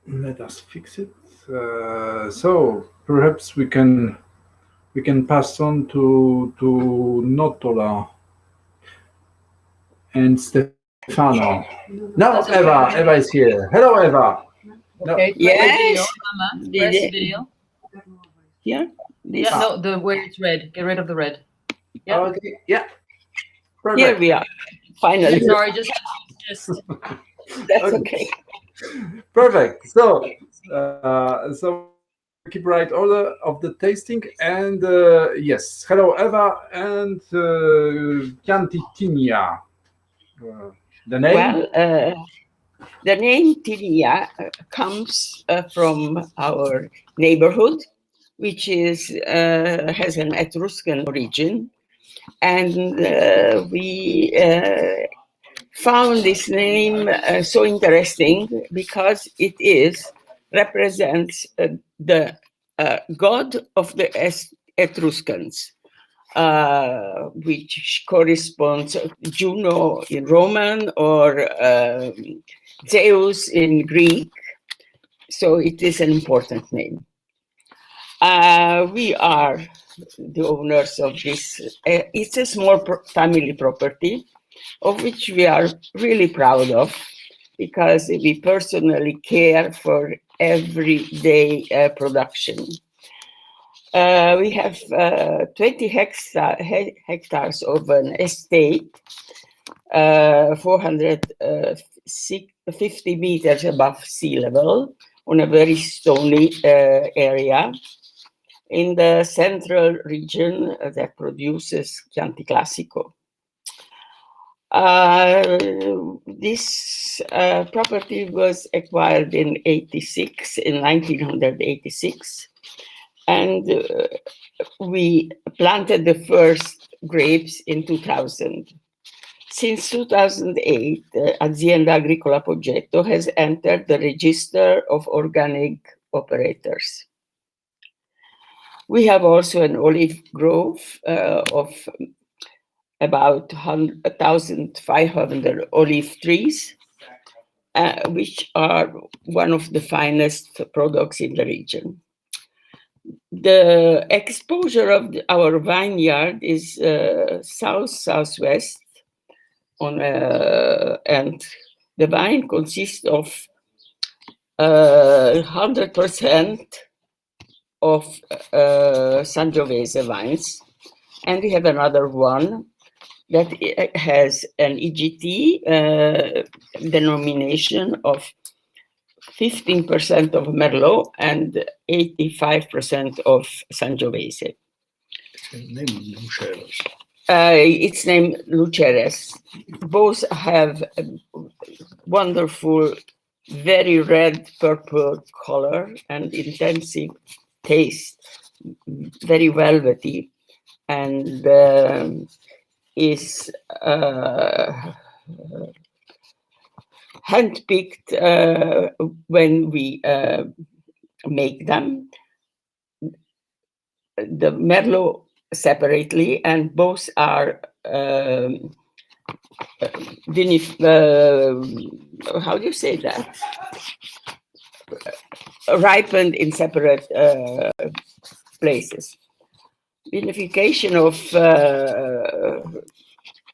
let us fix it. So perhaps we can pass on to Notola and Stefano. No, Eva is here. Hello, Eva. Okay. No. Yes. Where's the video? Yeah. Yeah, no, the where it's red. Get rid of the red. Yeah. Okay. Yeah. Perfect. Here we are. Finally. Sorry, just That's okay. Perfect. So keep right order of the tasting, and yes, hello Eva and Chianti Tinia. The name? Well, the name Tinia comes from our neighborhood, which is has an Etruscan origin, and we found this name so interesting because it represents the god of the Etruscans, which corresponds to Juno in Roman or Zeus in Greek. So it is an important name. We are the owners of this. It's a small family property, of which we are really proud of, because we personally care for everyday production. We have 20 hectares of an estate, 450 meters above sea level, on a very stony area in the central region that produces Chianti Classico. This property was acquired in 1986, and we planted the first grapes in 2000. Since 2008, Azienda Agricola Progetto has entered the register of organic operators. We have also an olive grove of about 1,500 olive trees, which are one of the finest products in the region. The exposure of our vineyard is south-southwest, and the wine consists of 100% of Sangiovese wines, and we have another one that has an EGT denomination of 15% of Merlot and 85% of Sangiovese. It's named Luceres. Both have a wonderful, very red purple color and intensive taste, very velvety, and is handpicked when we make them. The Merlot separately, and both are how do you say that? Ripened in separate places. Vinification of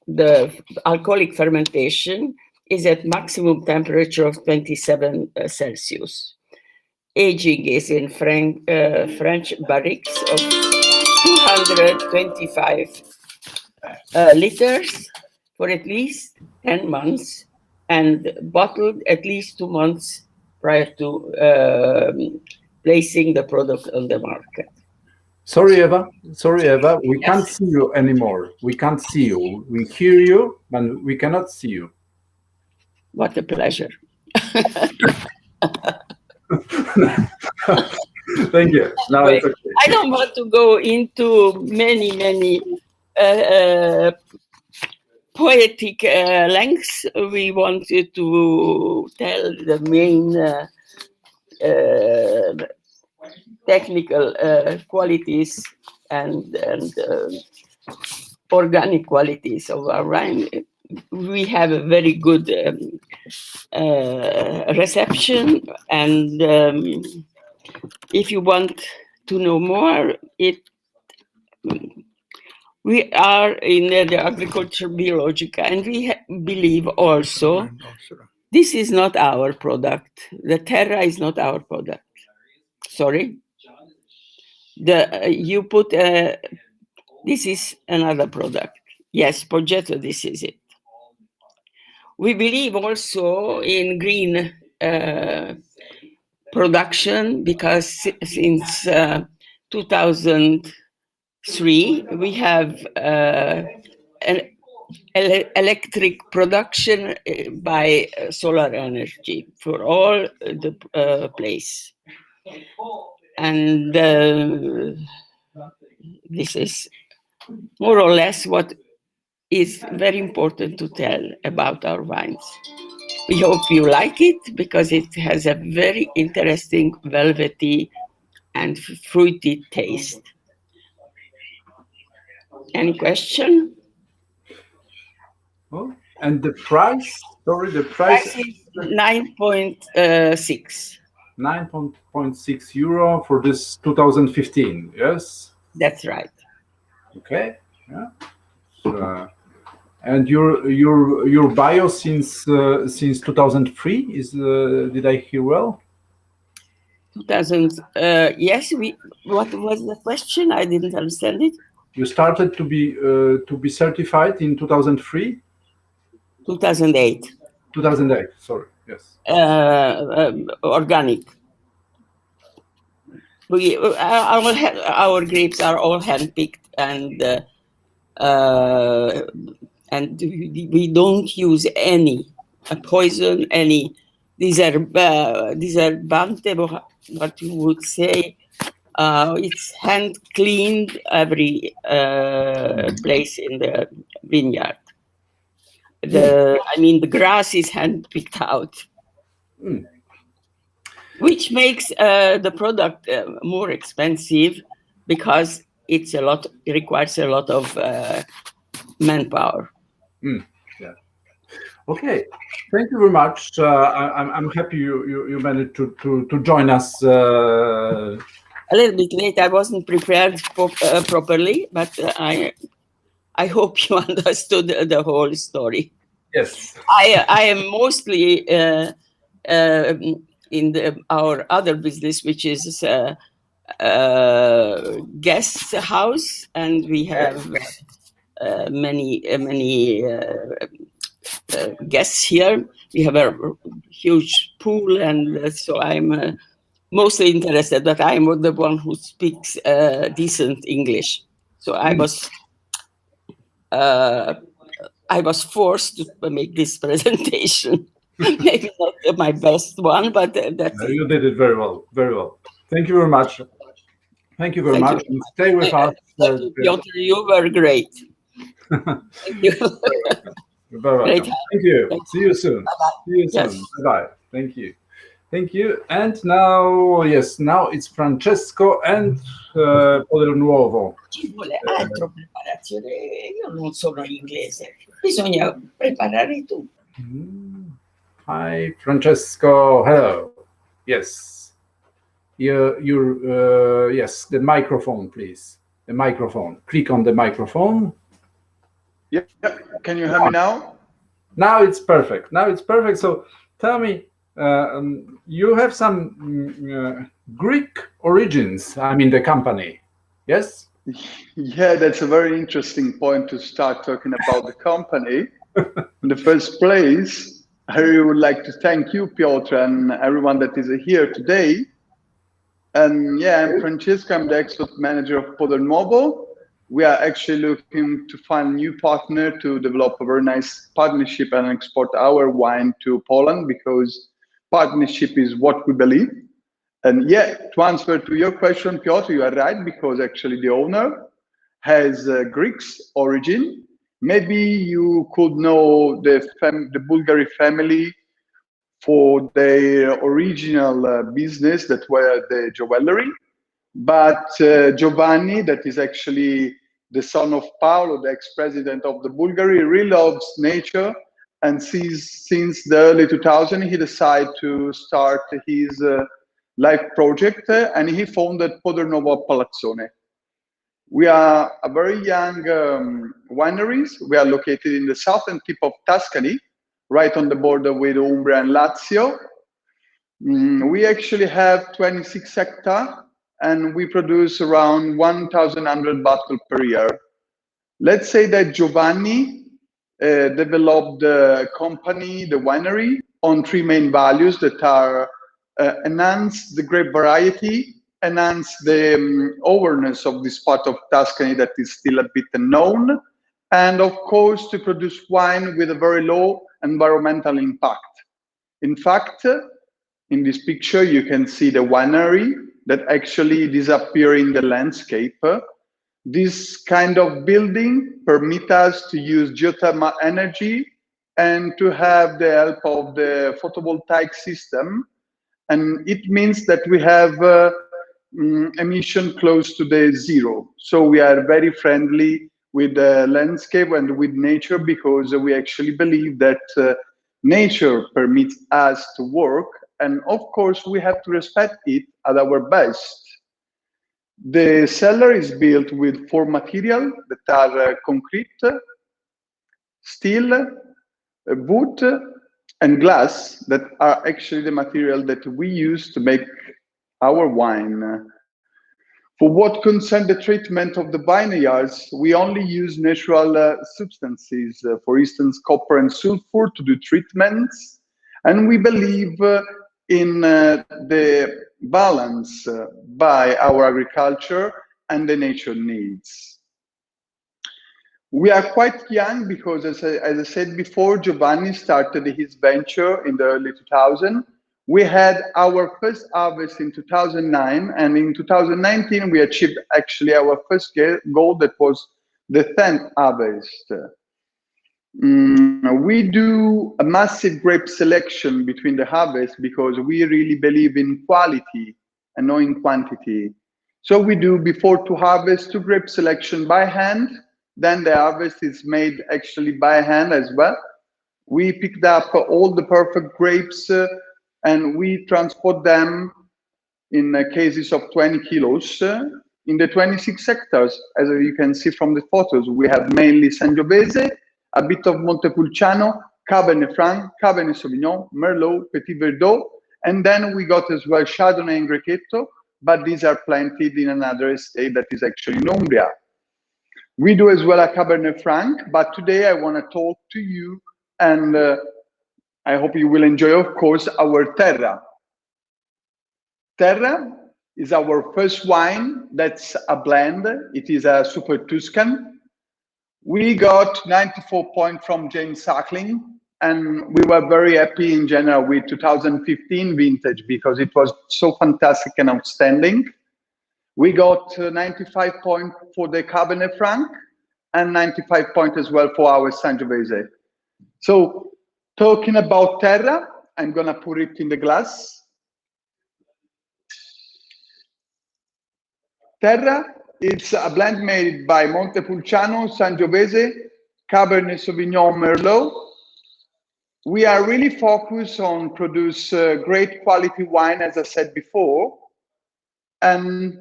the alcoholic fermentation is at maximum temperature of 27 Celsius. Aging is in French barriques of 225 liters for at least 10 months and bottled at least 2 months prior to placing the product on the market. Sorry, Eva. We can't see you anymore. We can't see you. We hear you, but we cannot see you. What a pleasure. Thank you. No, it's okay. I don't want to go into many poetic lengths. We wanted to tell the main technical qualities and organic qualities of our wine. We have a very good reception, and if you want to know more, we are in the agriculture biologica, and we believe also this is not our product. The terra is not our product. Sorry. You put this is another product. Yes, Progetto, this is it. We believe also in green production because since 2003 we have an electric production by solar energy for all the place. And this is more or less what is very important to tell about our wines. We hope you like it because it has a very interesting velvety and fruity taste. Any question? Oh, and the price? Sorry, the price is 9.6. 9.6 euro for this 2015. Yes, that's right. Okay. Yeah. And your bio since 2003 is did I hear well? 2000. Yes. What was the question? I didn't understand it. You started to be certified in 2003. 2008. 2008. Sorry. Yes. Organic. Our grapes are all handpicked, and we don't use any poison. These are bante, what you would say. It's hand cleaned every place in the vineyard. The grass is hand picked out, which makes the product more expensive because it requires a lot of manpower. Yeah. Okay. Thank you very much. I'm happy you managed to join us. A little bit late. I wasn't prepared properly, but I hope you understood the whole story. Yes. I am mostly in our other business, which is guest house, and we have many guests here. We have a huge pool, and so I'm mostly interested, but I'm the one who speaks decent English. So I was forced to make this presentation. Maybe not my best one, but that's No, you did it very well, very well. Thank you very much. Thank you very much. And stay with us. Thank you, Piotr. You were great. Thank you. You're very welcome. Thank you. See you soon. Bye-bye. See you soon. Yes. Bye-bye. Thank you. Thank you. And now, yes, now it's Francesco and Poder Nuovo. Ci vuole altro preparazione. Io non sono inglese. Bisogna preparare tu. Hi, Francesco. Hello. Yes. Yes, the microphone, please. The microphone. Click on the microphone. Yeah. Can you hear me now? Now it's perfect. Now it's perfect. So tell me, you have some Greek origins, I mean, the company, yes? Yeah, that's a very interesting point to start talking about the company. In the first place, I really would like to thank you, Piotr, and everyone that is here today. And yeah, I'm Francesco, I'm the export manager of Poder Nuovo. We are actually looking to find a new partner to develop a very nice partnership and export our wine to Poland, because partnership is what we believe. And yeah, to answer to your question, Piotr, you are right, because actually the owner has Greek's origin. Maybe you could know the Bulgari family for their original business that were the jewelry. But Giovanni, that is actually the son of Paolo, the ex-president of the Bulgari, really loves nature. And since the early 2000s, he decided to start his life project, and he founded Poder Nuovo Palazzone. We are a very young wineries. We are located in the southern tip of Tuscany, right on the border with Umbria and Lazio. We actually have 26 hectares, and we produce around 1,100 bottles per year. Let's say that Giovanni developed the company, the winery, on three main values that are enhance the grape variety, enhance the awareness of this part of Tuscany that is still a bit unknown, and of course to produce wine with a very low environmental impact. In fact, in this picture, you can see the winery that actually disappear in the landscape. This kind of building permit us to use geothermal energy and to have the help of the photovoltaic system. And it means that we have emission close to the zero. So we are very friendly with the landscape and with nature, because we actually believe that nature permits us to work. And of course, we have to respect it at our best. The cellar is built with four materials that are concrete, steel, wood, and glass, that are actually the material that we use to make our wine. For what concerns the treatment of the vineyards, we only use natural substances, for instance, copper and sulfur, to do treatments. And we believe in the balance by our agriculture and the nature needs. We are quite young because, as I said before, Giovanni started his venture in the early 2000s. We had our first harvest in 2009, and in 2019 we achieved actually our first goal, that was the 10th harvest. We do a massive grape selection between the harvests because we really believe in quality and not in quantity. So we do, before to harvest, 2 grape selection by hand. Then the harvest is made actually by hand as well. We picked up all the perfect grapes and we transport them in cases of 20 kilos in the 26 hectares. As you can see from the photos, we have mainly Sangiovese, a bit of Montepulciano, Cabernet Franc, Cabernet Sauvignon, Merlot, Petit Verdot, and then we got as well Chardonnay and Grechetto, but these are planted in another estate that is actually in Umbria. We do as well a Cabernet Franc, but today I want to talk to you, and I hope you will enjoy, of course, our Terra. Terra is our first wine that's a blend. It is a Super Tuscan. We got 94 points from James Suckling, and we were very happy in general with 2015 vintage because it was so fantastic and outstanding. We got 95 points for the Cabernet Franc and 95 points as well for our Sangiovese. So talking about Terra, I'm gonna put it in the glass. Terra, it's a blend made by Montepulciano, Sangiovese, Cabernet Sauvignon, Merlot. We are really focused on produce great quality wine, as I said before. And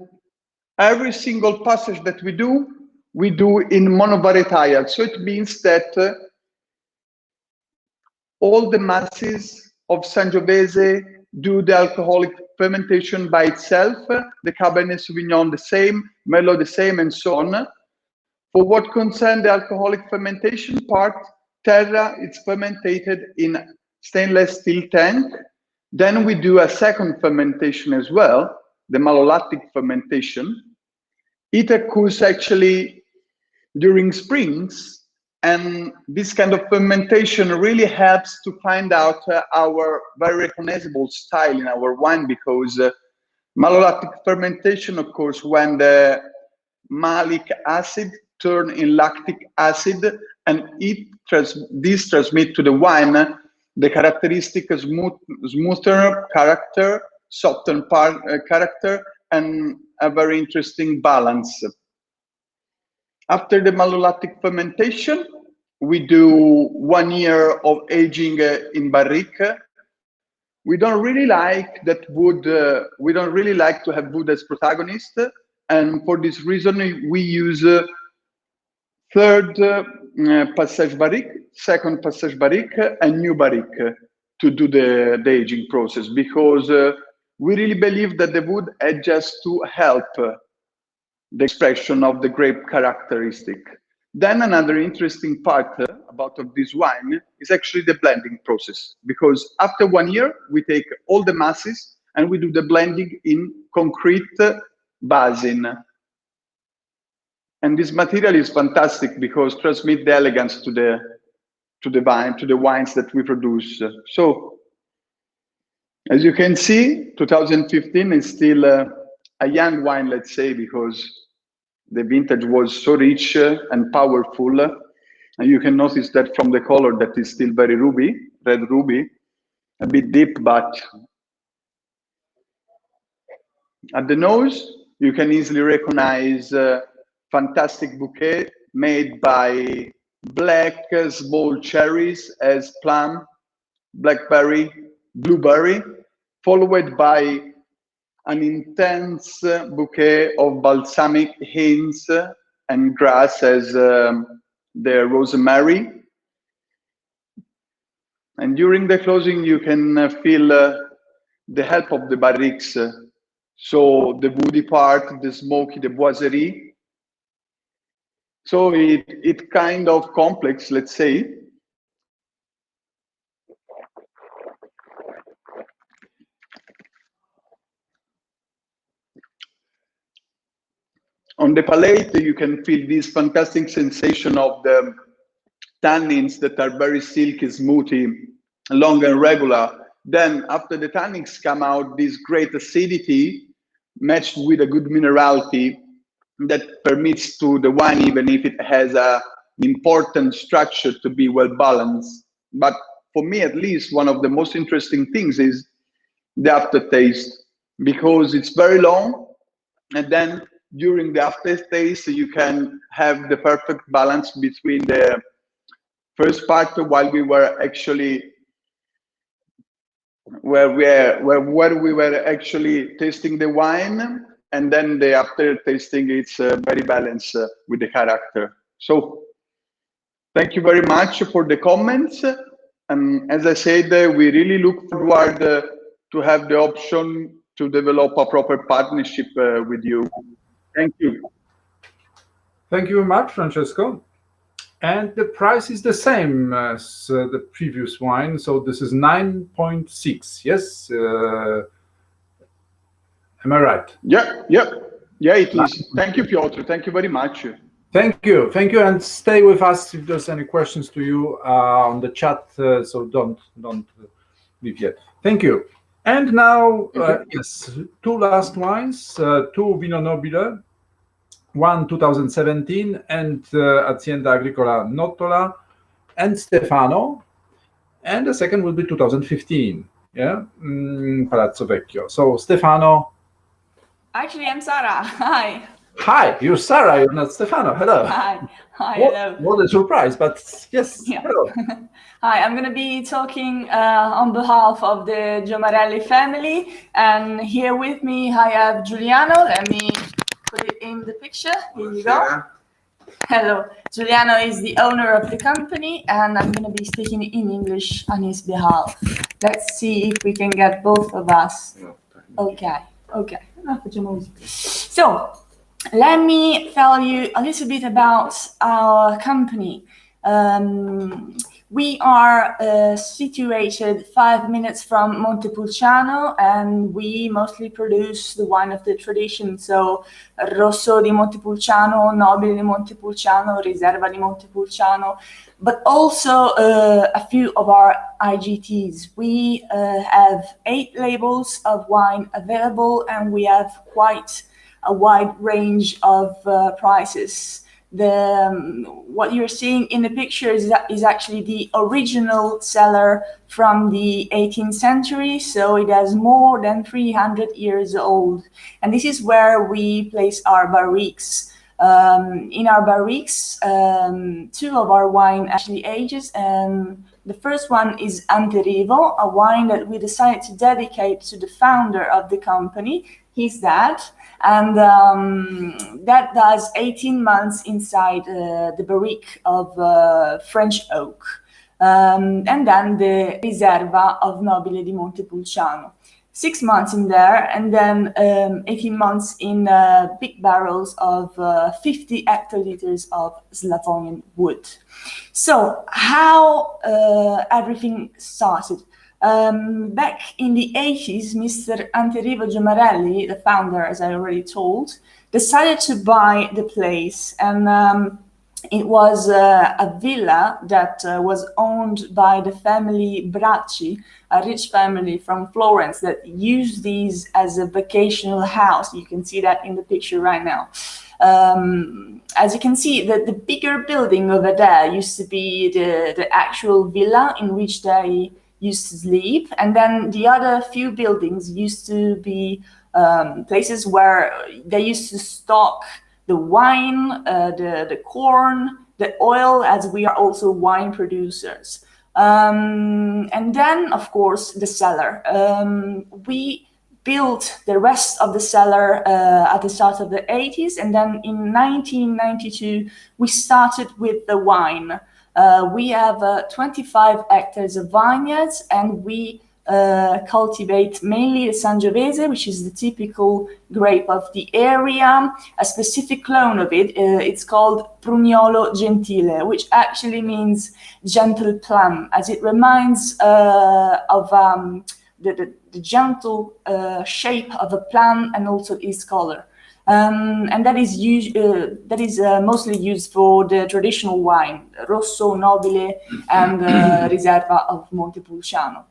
every single passage that we do in monovarietale. So it means that all the masses of Sangiovese do the alcoholic fermentation by itself, the Cabernet Sauvignon the same, Merlot the same, and so on. For what concerns the alcoholic fermentation part, Terra is fermented in stainless steel tank. Then we do a second fermentation as well, the malolactic fermentation. It occurs actually during springs, and this kind of fermentation really helps to find out our very recognizable style in our wine, because malolactic fermentation, of course, when the malic acid turn in lactic acid, and this transmit to the wine the characteristic smoother character, softer character, and a very interesting balance. After the malolactic fermentation, we do 1 year of aging in barrique. We don't really like that wood. We don't really like to have wood as protagonist, and for this reason, we use third passage barrique, second passage barrique, and new barrique to do the aging process, because we really believe that the wood adjusts to help the expression of the grape characteristic. Then another interesting part about of this wine is actually the blending process, because after 1 year, we take all the masses and we do the blending in concrete basin. And this material is fantastic because it transmits the elegance to the wines that we produce. So, as you can see, 2015 is still a young wine, let's say, because the vintage was so rich and powerful. And you can notice that from the color that is still very ruby, red ruby, a bit deep, but at the nose, you can easily recognize fantastic bouquet made by black small cherries as plum, blackberry, blueberry, followed by an intense bouquet of balsamic hints and grass as the rosemary. And during the closing, you can feel the help of the barriques. So the woody part, the smoky, the boiserie. So it kind of complex, let's say. On the palate, you can feel this fantastic sensation of the tannins that are very silky, smoothy, long and regular. Then after the tannins come out, this great acidity matched with a good minerality that permits to the wine, even if it has an important structure, to be well balanced. But for me, at least, one of the most interesting things is the aftertaste, because it's very long, and then during the aftertaste, you can have the perfect balance between the first part, while we were actually where we were actually tasting the wine, and then the after tasting, it's very balanced with the character. So thank you very much for the comments. And as I said, we really look forward to have the option to develop a proper partnership with you. Thank you. Thank you very much, Francesco. And the price is the same as the previous wine. So this is 9.6. Yes? Am I right? Yeah, it is. Thank you, Piotr. Thank you very much. Thank you, and stay with us if there's any questions to you on the chat. So don't leave yet. Thank you. And now, yes, two last wines, two Vino Nobile, one 2017 and Azienda Agricola Nottola and Stefano, and the second will be 2015. Yeah, Palazzo Vecchio. So Stefano. Actually, I'm Sara. Hi. Hi, you're Sara, you're not Stefano. Hello. Hi, hello. What a surprise, but yes, yeah. Hello. Hi, I'm going to be talking on behalf of the Giomarelli family. And here with me, I have Giuliano. Let me put it in the picture. Here you go. Hello. Giuliano is the owner of the company, and I'm going to be speaking in English on his behalf. Let's see if we can get both of us. Okay. So, let me tell you a little bit about our company. We are situated 5 minutes from Montepulciano, and we mostly produce the wine of the tradition. So Rosso di Montepulciano, Nobile di Montepulciano, Riserva di Montepulciano, but also a few of our IGTs. We have 8 labels of wine available, and we have quite a wide range of prices. What you're seeing in the picture is actually the original cellar from the 18th century, so it has more than 300 years old. And this is where we place our barriques. In our barriques, 2 of our wine actually ages, and the first one is Anterivo, a wine that we decided to dedicate to the founder of the company, his dad. And that does 18 months inside the barrique of French oak. And then the Riserva of Nobile di Montepulciano. 6 months in there, and then 18 months in big barrels of 50 hectoliters of Slavonian wood. So how everything started. Back in the 80s, Mr. Anterivo Giomarelli, the founder, as I already told, decided to buy the place, and it was a villa that was owned by the family Bracci, a rich family from Florence that used these as a vacational house. You can see that in the picture right now. As you can see, the bigger building over there used to be the actual villa in which they used to sleep, and then the other few buildings used to be places where they used to stock the wine, the corn, the oil, as we are also wine producers. And then, of course, the cellar. We built the rest of the cellar at the start of the 80s, and then in 1992, we started with the wine. We have 25 hectares of vineyards, and we cultivate mainly the Sangiovese, which is the typical grape of the area. A specific clone of it, it's called Prugnolo Gentile, which actually means gentle plum, as it reminds of the gentle shape of a plum and also its color. And that is mostly used for the traditional wine, Rosso, Nobile, and Riserva of Montepulciano.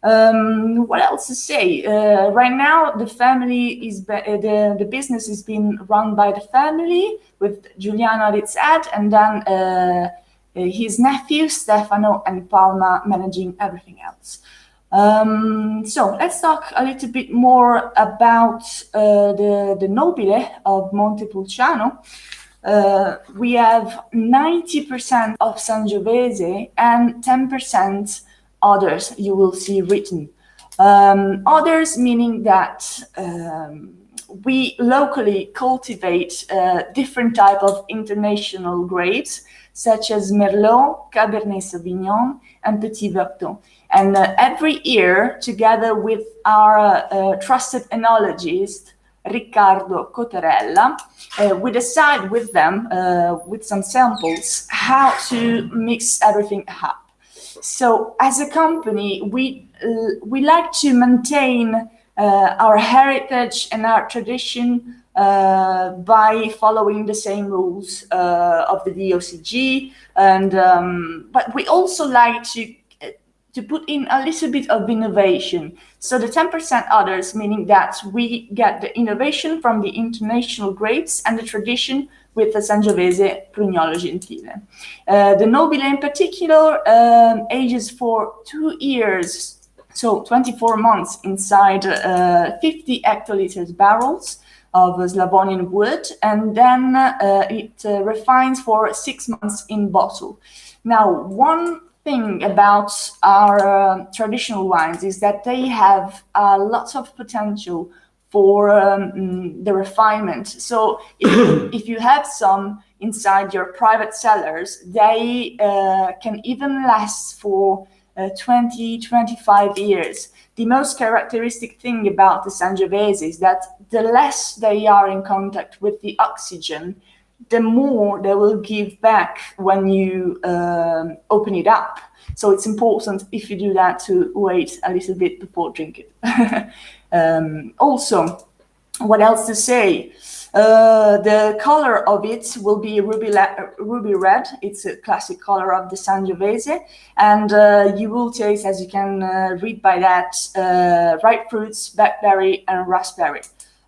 What else to say? Right now, the family is the business is being run by the family with Giuliano at its head, and then his nephew Stefano and Palma managing everything else. So let's talk a little bit more about the Nobile of Montepulciano. We have 90% of Sangiovese and 10% others, you will see written. Others meaning that we locally cultivate different type of international grapes, such as Merlot, Cabernet Sauvignon, and Petit Verdot. And every year, together with our trusted enologist, Riccardo Cotarella, we decide with them, with some samples, how to mix everything up. So as a company, we like to maintain our heritage and our tradition by following the same rules of the DOCG, and but we also like to put in a little bit of innovation. So the 10% others, meaning that we get the innovation from the international grapes and the tradition with the Sangiovese Prugnolo Gentile. The Nobile in particular ages for 2 years, so 24 months inside 50 hectoliters barrels of Slavonian wood, and then it refines for 6 months in bottle. Now, one thing about our traditional wines is that they have lots of potential for the refinement. So if you have some inside your private cellars, they can even last for 20, 25 years. The most characteristic thing about the Sangiovese is that the less they are in contact with the oxygen, the more they will give back when you open it up. So it's important, if you do that, to wait a little bit before drinking it. Also, what else to say? The color of it will be ruby red. It's a classic color of the Sangiovese, and you will taste, as you can read by that, ripe fruits, blackberry and raspberry.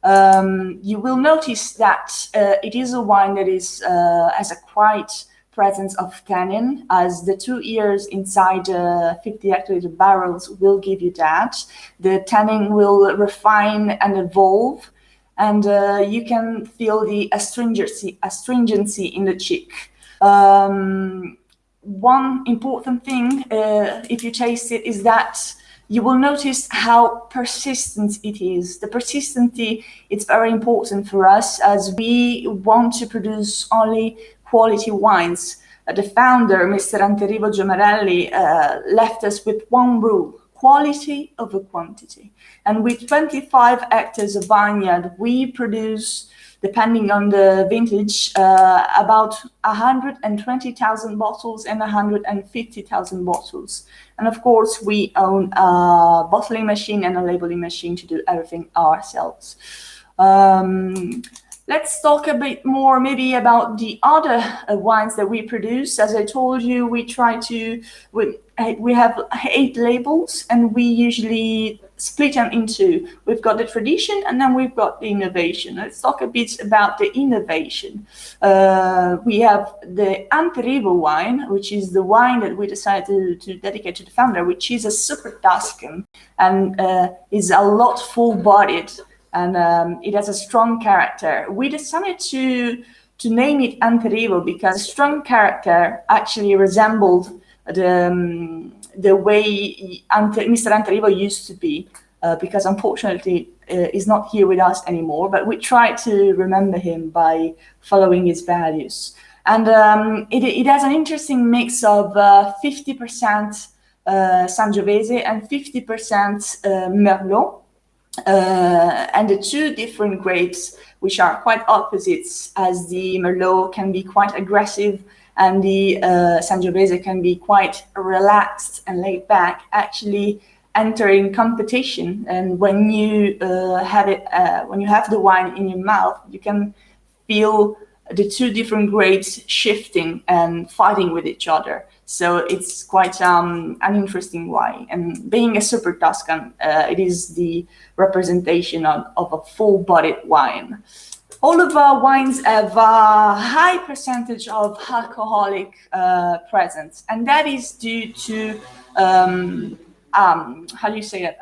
You will notice that it is a wine that is has a quite presence of tannin, as the 2 years inside 50 hectoliter barrels will give you that. The tannin will refine and evolve, and you can feel the astringency in the cheek. One important thing, if you taste it, is that you will notice how persistent it is. The persistency, it's very important for us, as we want to produce only quality wines. The founder, Mr. Anterivo Giomarelli, left us with one rule: quality over quantity. And with 25 hectares of vineyard, we produce, depending on the vintage, about 120,000 bottles and 150,000 bottles. And of course, we own a bottling machine and a labeling machine to do everything ourselves. Let's talk a bit more maybe about the other wines that we produce. As I told you, we have 8 labels, and we usually split them into, we've got the tradition and then we've got the innovation. Let's talk a bit about the innovation. We have the Anterivo wine, which is the wine that we decided to dedicate to the founder, which is a super Tuscan and is a lot full-bodied, and it has a strong character. We decided to name it Anterivo because strong character actually resembled the way Mr. Anterivo used to be, because unfortunately he's not here with us anymore, but we try to remember him by following his values. And it has an interesting mix of 50% Sangiovese and 50% Merlot. And the 2 different grapes, which are quite opposites, as the Merlot can be quite aggressive and the Sangiovese can be quite relaxed and laid back, actually enter in competition. And when you when you have the wine in your mouth, you can feel the 2 different grapes shifting and fighting with each other. So it's quite an interesting wine. And being a super Tuscan, it is the representation of a full-bodied wine. All of our wines have a high percentage of alcoholic presence, and that is due to, how do you say that?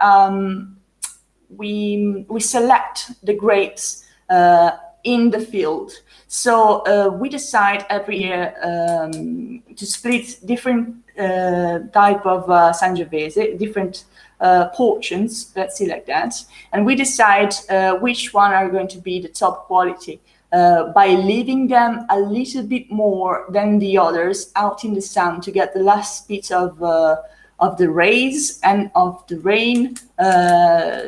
We select the grapes in the field. So we decide every year to split different type of Sangiovese, different portions, let's say like that, and we decide which one are going to be the top quality by leaving them a little bit more than the others out in the sun to get the last bit of the rays and of the rain,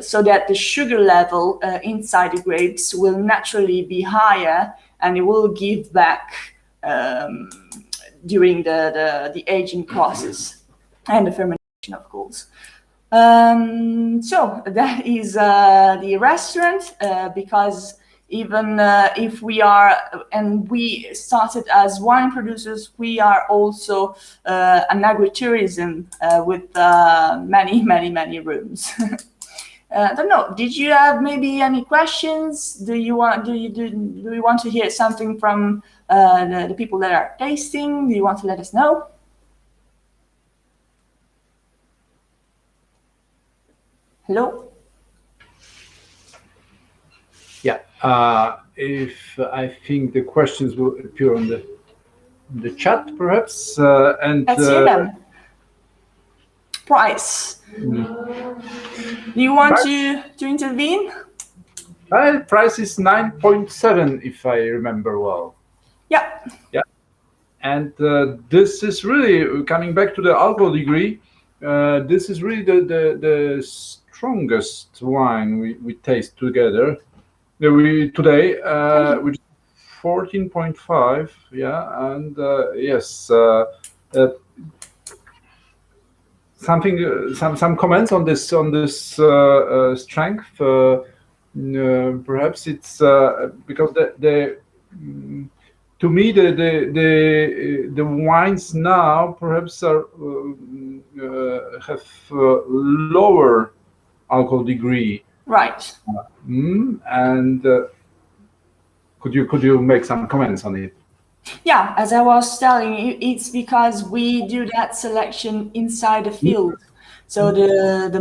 so that the sugar level inside the grapes will naturally be higher, and it will give back during the aging process and the fermentation, of course. So that is the restaurant, because even if we are, and we started as wine producers, we are also an agritourism with many rooms. I don't know. Did you have maybe any questions? Do you want to hear something from the people that are tasting? Do you want to let us know? Hello? Yeah, if I think the questions will appear on the chat, perhaps, and let's hear them. Price. Do you want to intervene? Price is 9.7, if I remember well. Yeah. Yeah, and this is really coming back to the alcohol degree. This is really the strongest wine we taste together. Today, which is 14.5. Yeah, and yes, some comments on this strength. Perhaps it's because to me the wines now perhaps are have lower alcohol degree. Right. And could you make some comments on it? Yeah, as I was telling you, it's because we do that selection inside the field. So the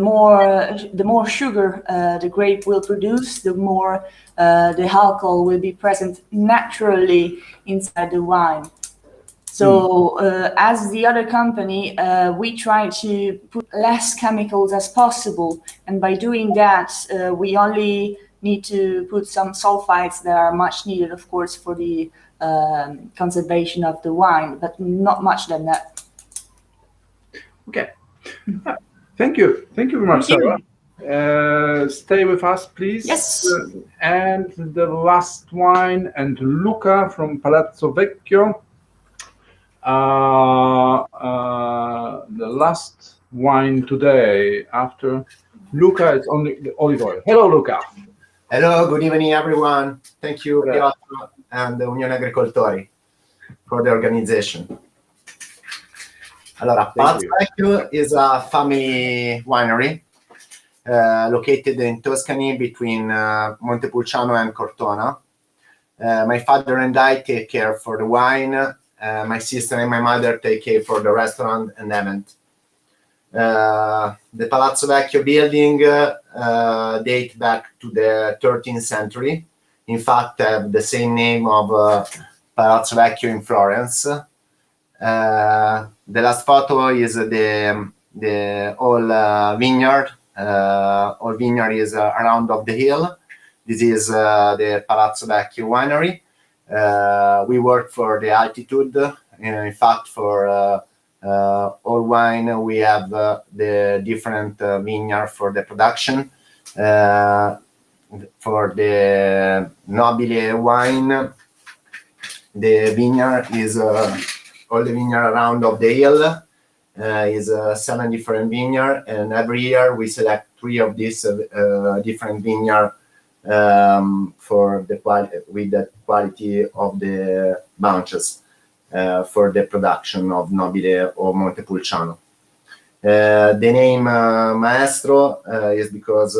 more sugar the grape will produce, the more the alcohol will be present naturally inside the wine. So as the other company, we try to put less chemicals as possible, and by doing that, we only need to put some sulfites that are much needed, of course, for the conservation of the wine, but not much than that. Okay. Thank you very much, Sarah. Stay with us, please. Yes. And the last wine, and Luca from Palazzo Vecchio. The last wine today after Luca is only the olive oil. Hello, Luca. Hello, good evening, everyone. Thank you, Piotr and the Unione Agricoltori for the organization. Allora, Palazzo Vecchio is a family winery located in Tuscany between Montepulciano and Cortona. My father and I take care for the wine. My sister and my mother take care for the restaurant and event. The Palazzo Vecchio building dates back to the 13th century. In fact, have the same name of Palazzo Vecchio in Florence. The last photo is the old vineyard. Old vineyard is around of the hill. This is the Palazzo Vecchio winery. We work for the altitude. In fact, for all wine, we have the different vineyard for the production. For the Nobile wine, the vineyard is all the vineyard around of the hill is 7 different vineyard, and every year we select 3 of these different vineyard for the with the quality of the bunches for the production of Nobile or Montepulciano. The name Maestro is because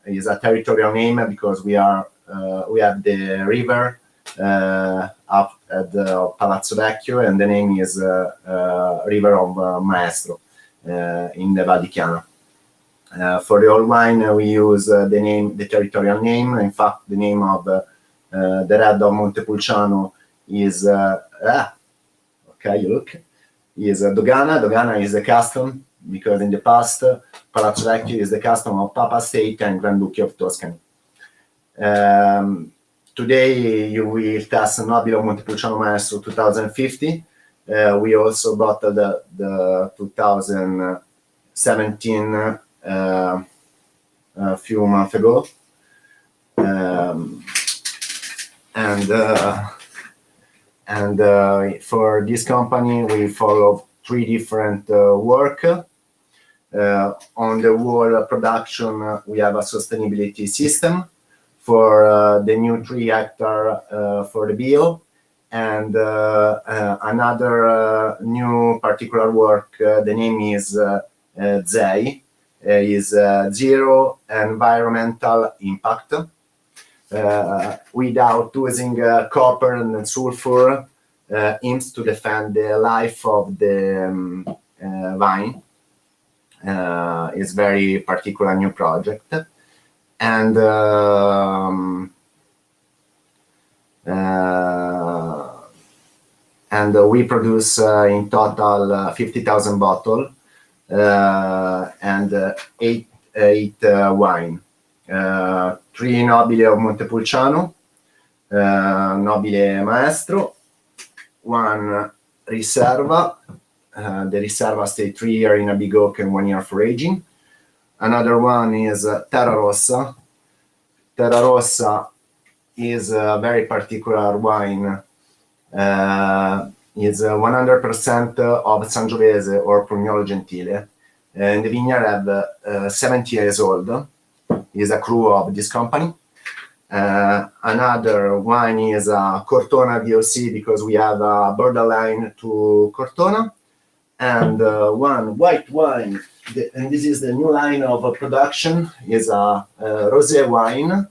is a territorial name, because we have the river up at the Palazzo Vecchio, and the name is River of Maestro in the Val di Chiana. For the old wine, we use the territorial name. In fact, the name of the red of Montepulciano is okay. You look, is Dogana. Dogana is the custom because in the past, Palazzo Vecchio is the custom of Papa State and Grand Duchy of Tuscany. Today, you will test Nobile of Montepulciano Maestro 2050. We also got the 2017 a few months ago. And for this company, we follow 3 different work. On the whole production, we have a sustainability system for the new 3 hectare for the bio, and another new particular work. The name is ZEI, is Zero Environmental Impact, without using copper and sulfur, aims to defend the life of the vine. Is very particular new project, and we produce in total 50,000 bottles and 8 wine. 3 Nobile of Montepulciano, Nobile Maestro, 1 Riserva. The Riserva stay 3 years in a big oak and 1 year for aging. Another one is Terra Rossa. Terra Rossa is a very particular wine. Is 100% of Sangiovese or Prugnolo Gentile. And the vineyard have 70 years old. Is a crew of this company. Another wine is Cortona VOC because we have a borderline to Cortona. And 1 white wine, and this is the new line of production, is a rosé wine,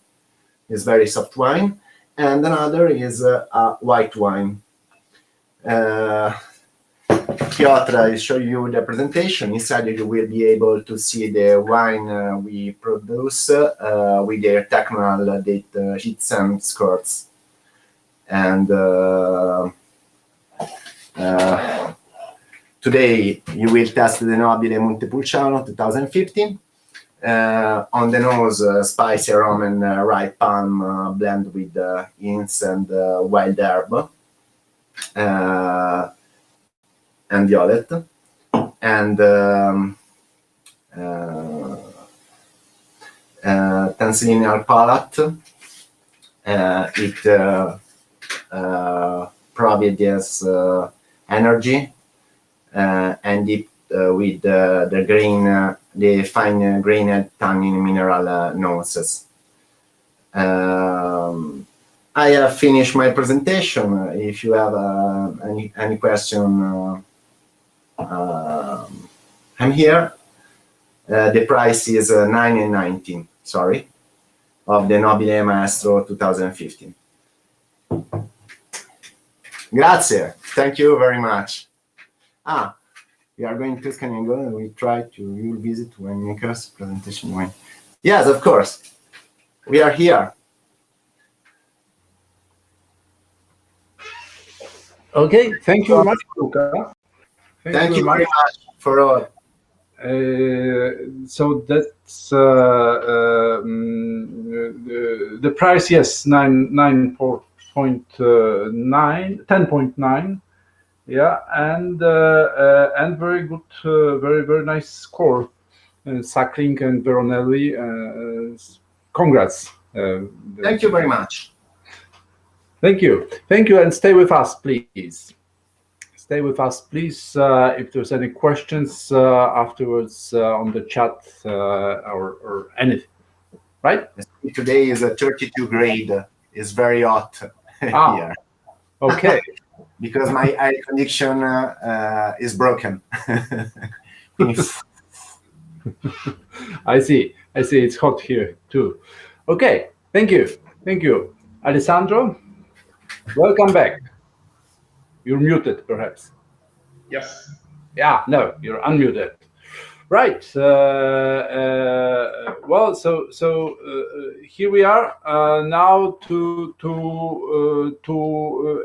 is very soft wine, and another is a white wine. Piotr, I show you the presentation. Inside you will be able to see the wine we produce with their technical data sheets and scores. And today you will test the Nobile Montepulciano 2015. On the nose, spicy aroma and ripe palm blend with hints and wild herb. And violet, and tensilinear palate. It provides energy, and it with the grain, the fine grained tannin mineral nuances. I have finished my presentation. If you have any question, I'm here. The price is 9.19. Sorry, of the Nobile Maestro 2015. Grazie. Thank you very much. We are going to Tuscany and go, and we try to you'll visit winemakers presentation wine. Yes, of course. We are here. Okay, thank you very much, Luca. Thank you very much for all. So that's the price. Yes, 10.9. Yeah, and very good, very nice score. Sackling and Veronelli. Congrats. Thank you very much. Thank you, and stay with us, please. Stay with us, please. If there's any questions afterwards on the chat or anything, right? Today is a 32 grade. It's very hot here. Okay. Because my air condition is broken. I see. It's hot here too. Okay. Thank you. Alessandro, welcome back. You're muted, perhaps. Yes. Yeah, no, you're unmuted. Right. Well, so here we are now to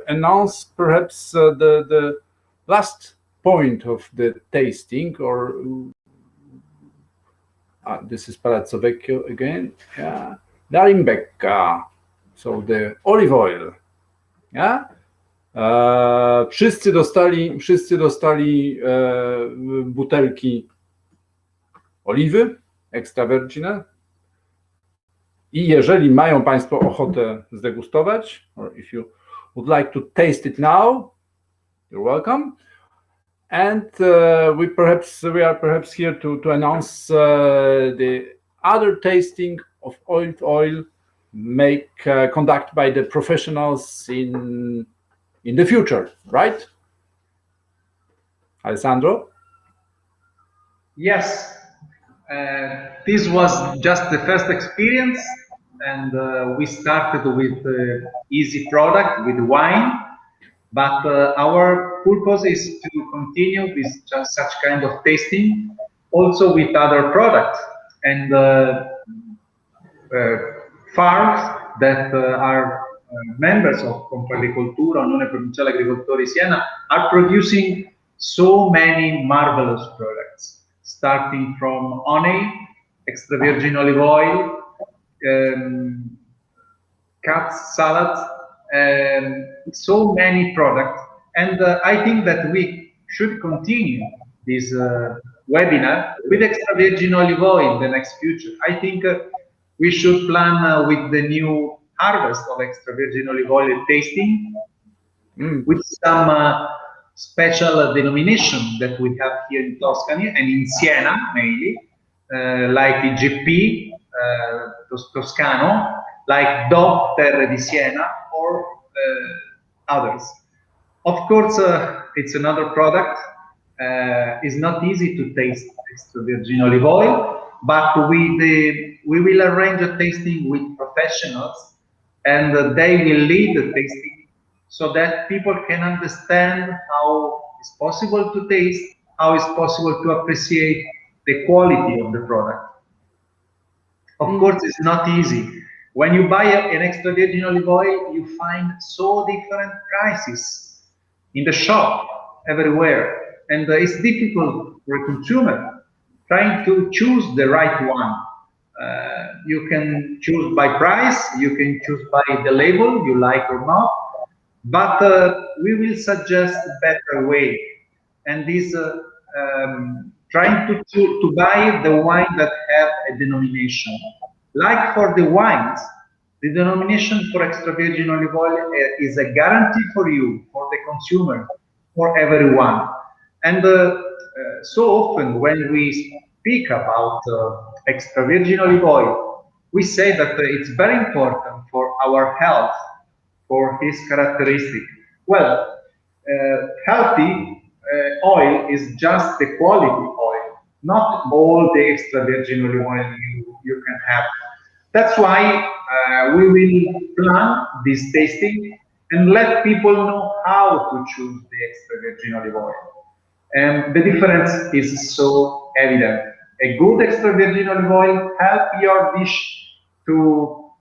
announce perhaps the last point of the tasting, or this is Palazzo Vecchio again. Yeah, Darimbecca. So the olive oil. Yeah. Wszyscy dostali butelki oliwy extra virgin. I jeżeli mają Państwo ochotę zdegustować, or if you would like to taste it now, you're welcome. And we are perhaps here to announce the other tasting of olive oil conducted by the professionals in the future, right? Alessandro? Yes. This was just the first experience, and we started with easy product, with wine, but our purpose is to continue with just such kind of tasting, also with other products, and farms that are members of Confagricoltura, Unione Provinciale Agricoltori Siena, are producing so many marvelous products, starting from honey, extra virgin olive oil, cut salad, so many products. And I think that we should continue this webinar with extra virgin olive oil in the next future. I think we should plan with the new harvest of extra virgin olive oil tasting with some special denomination that we have here in Tuscany and in Siena mainly, like the GP Toscano, like DOP Terre di Siena, or others. Of course, it's another product. It's not easy to taste extra virgin olive oil, but we will arrange a tasting with professionals, and they will lead the tasting so that people can understand how it's possible to taste, how it's possible to appreciate the quality of the product. Of course, it's not easy. When you buy an extra virgin olive oil, you find so different prices in the shop everywhere, and it's difficult for a consumer trying to choose the right one. You can choose by price, you can choose by the label you like or not, but we will suggest a better way, and this trying to buy the wine that have a denomination. Like for the wines, the denomination for extra virgin olive oil is a guarantee for you, for the consumer, for everyone. And so often when we speak about extra virgin olive oil, we say that it's very important for our health, for his characteristic. Well, healthy oil is just the quality oil, not all the extra virgin olive oil you can have. That's why we will plan this tasting and let people know how to choose the extra virgin olive oil. And the difference is so evident. A good extra virgin olive oil helps your dish to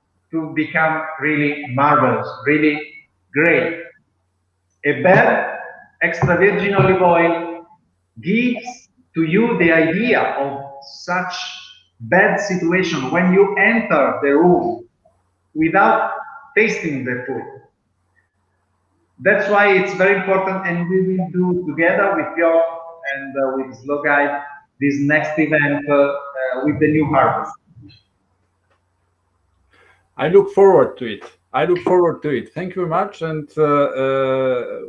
become really marvelous, really great. A bad extra virgin olive oil gives to you the idea of such bad situation when you enter the room without tasting the food. That's why it's very important, and we will do together with Piotr and with Slow Guide this next event with the new harvest. I look forward to it. Thank you very much. And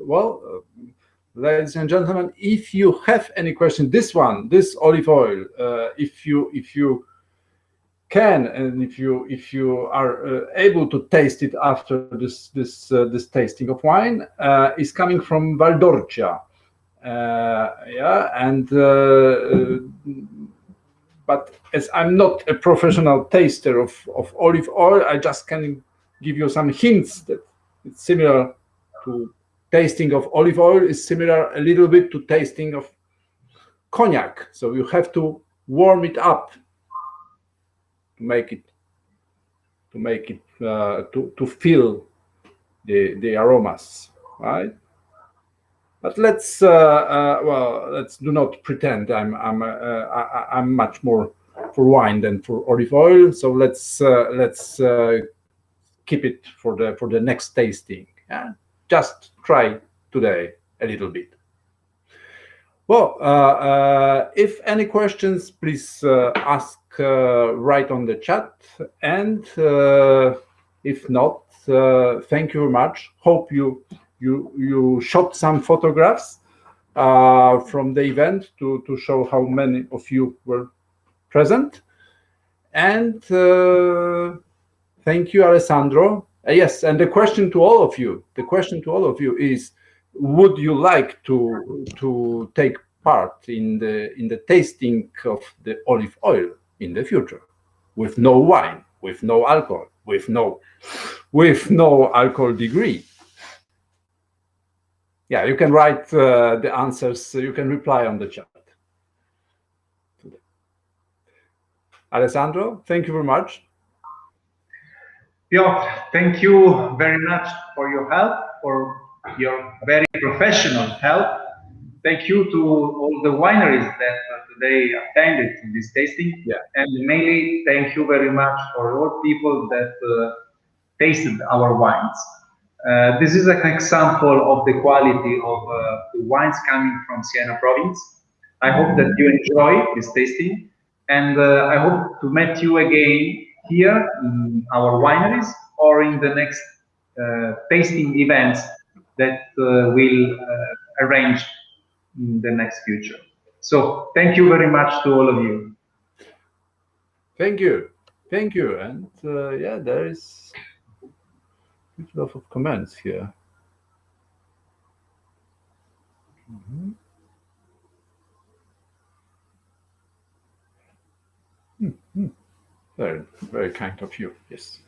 well, ladies and gentlemen, if you have any question, this olive oil, if you can, and if you are able to taste it after this tasting of wine, is coming from Valdorcia. Yeah, and but as I'm not a professional taster of olive oil, I just can give you some hints that it's similar to tasting of olive oil, is similar a little bit to tasting of cognac, so you have to warm it up to make it to feel the aromas, right? But let's do not pretend I'm much more for wine than for olive oil. So let's keep it for the next tasting. Yeah? Just try today a little bit. Well, if any questions, please ask right on the chat, and if not, thank you very much. Hope you shot some photographs from the event to show how many of you were present. And thank you, Alessandro. Yes, and the question to all of you is, would you like to take part in the tasting of the olive oil in the future, with no wine, with no alcohol, with no alcohol degree? Yeah, you can write the answers. You can reply on the chat. Alessandro, thank you very much. Piotr, thank you very much for your help, for your very professional help. Thank you to all the wineries that today attended in this tasting. Yeah. And mainly thank you very much for all people that tasted our wines. This is an example of the quality of the wines coming from Siena province. I hope that you enjoy this tasting, and I hope to meet you again here in our wineries or in the next tasting events that we'll arrange in the next future. So thank you very much to all of you. Thank you, and yeah, there is a lot of comments here. Mm-hmm. Mm-hmm. Very, very kind of you. Yes.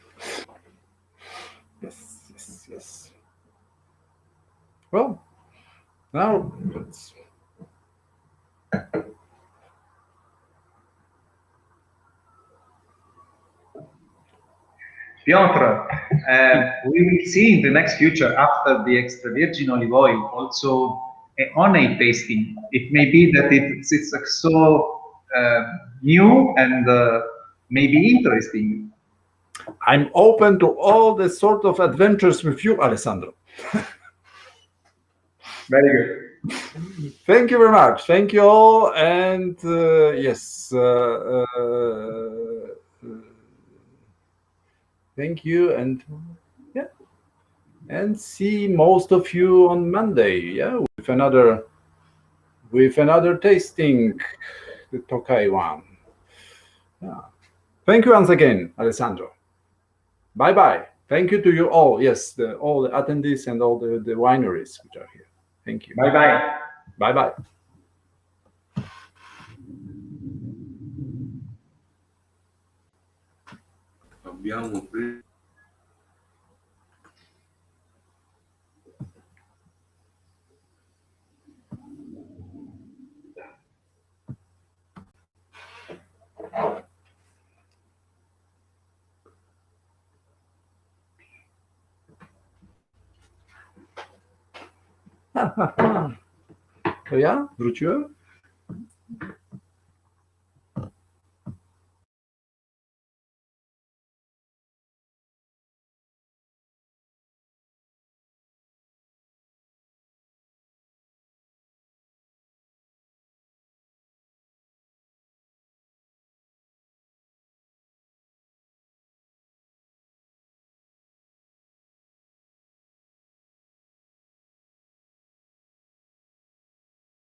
Yes. Well, now let's. Piotr, we will see in the next future, after the extra virgin olive oil, also a honey tasting. It may be that it's so new and maybe interesting. I'm open to all the sort of adventures with you, Alessandro. Very good. Thank you very much. Thank you all, and yes. Thank you, and yeah, and see most of you on Monday. Yeah, with another tasting, the Tokai one. Yeah. Thank you once again, Alessandro. Bye bye. Thank you to you all. Yes, all the attendees and all the wineries which are here. Thank you. Bye bye. Bye bye. Abbiamo To ja wróciłem?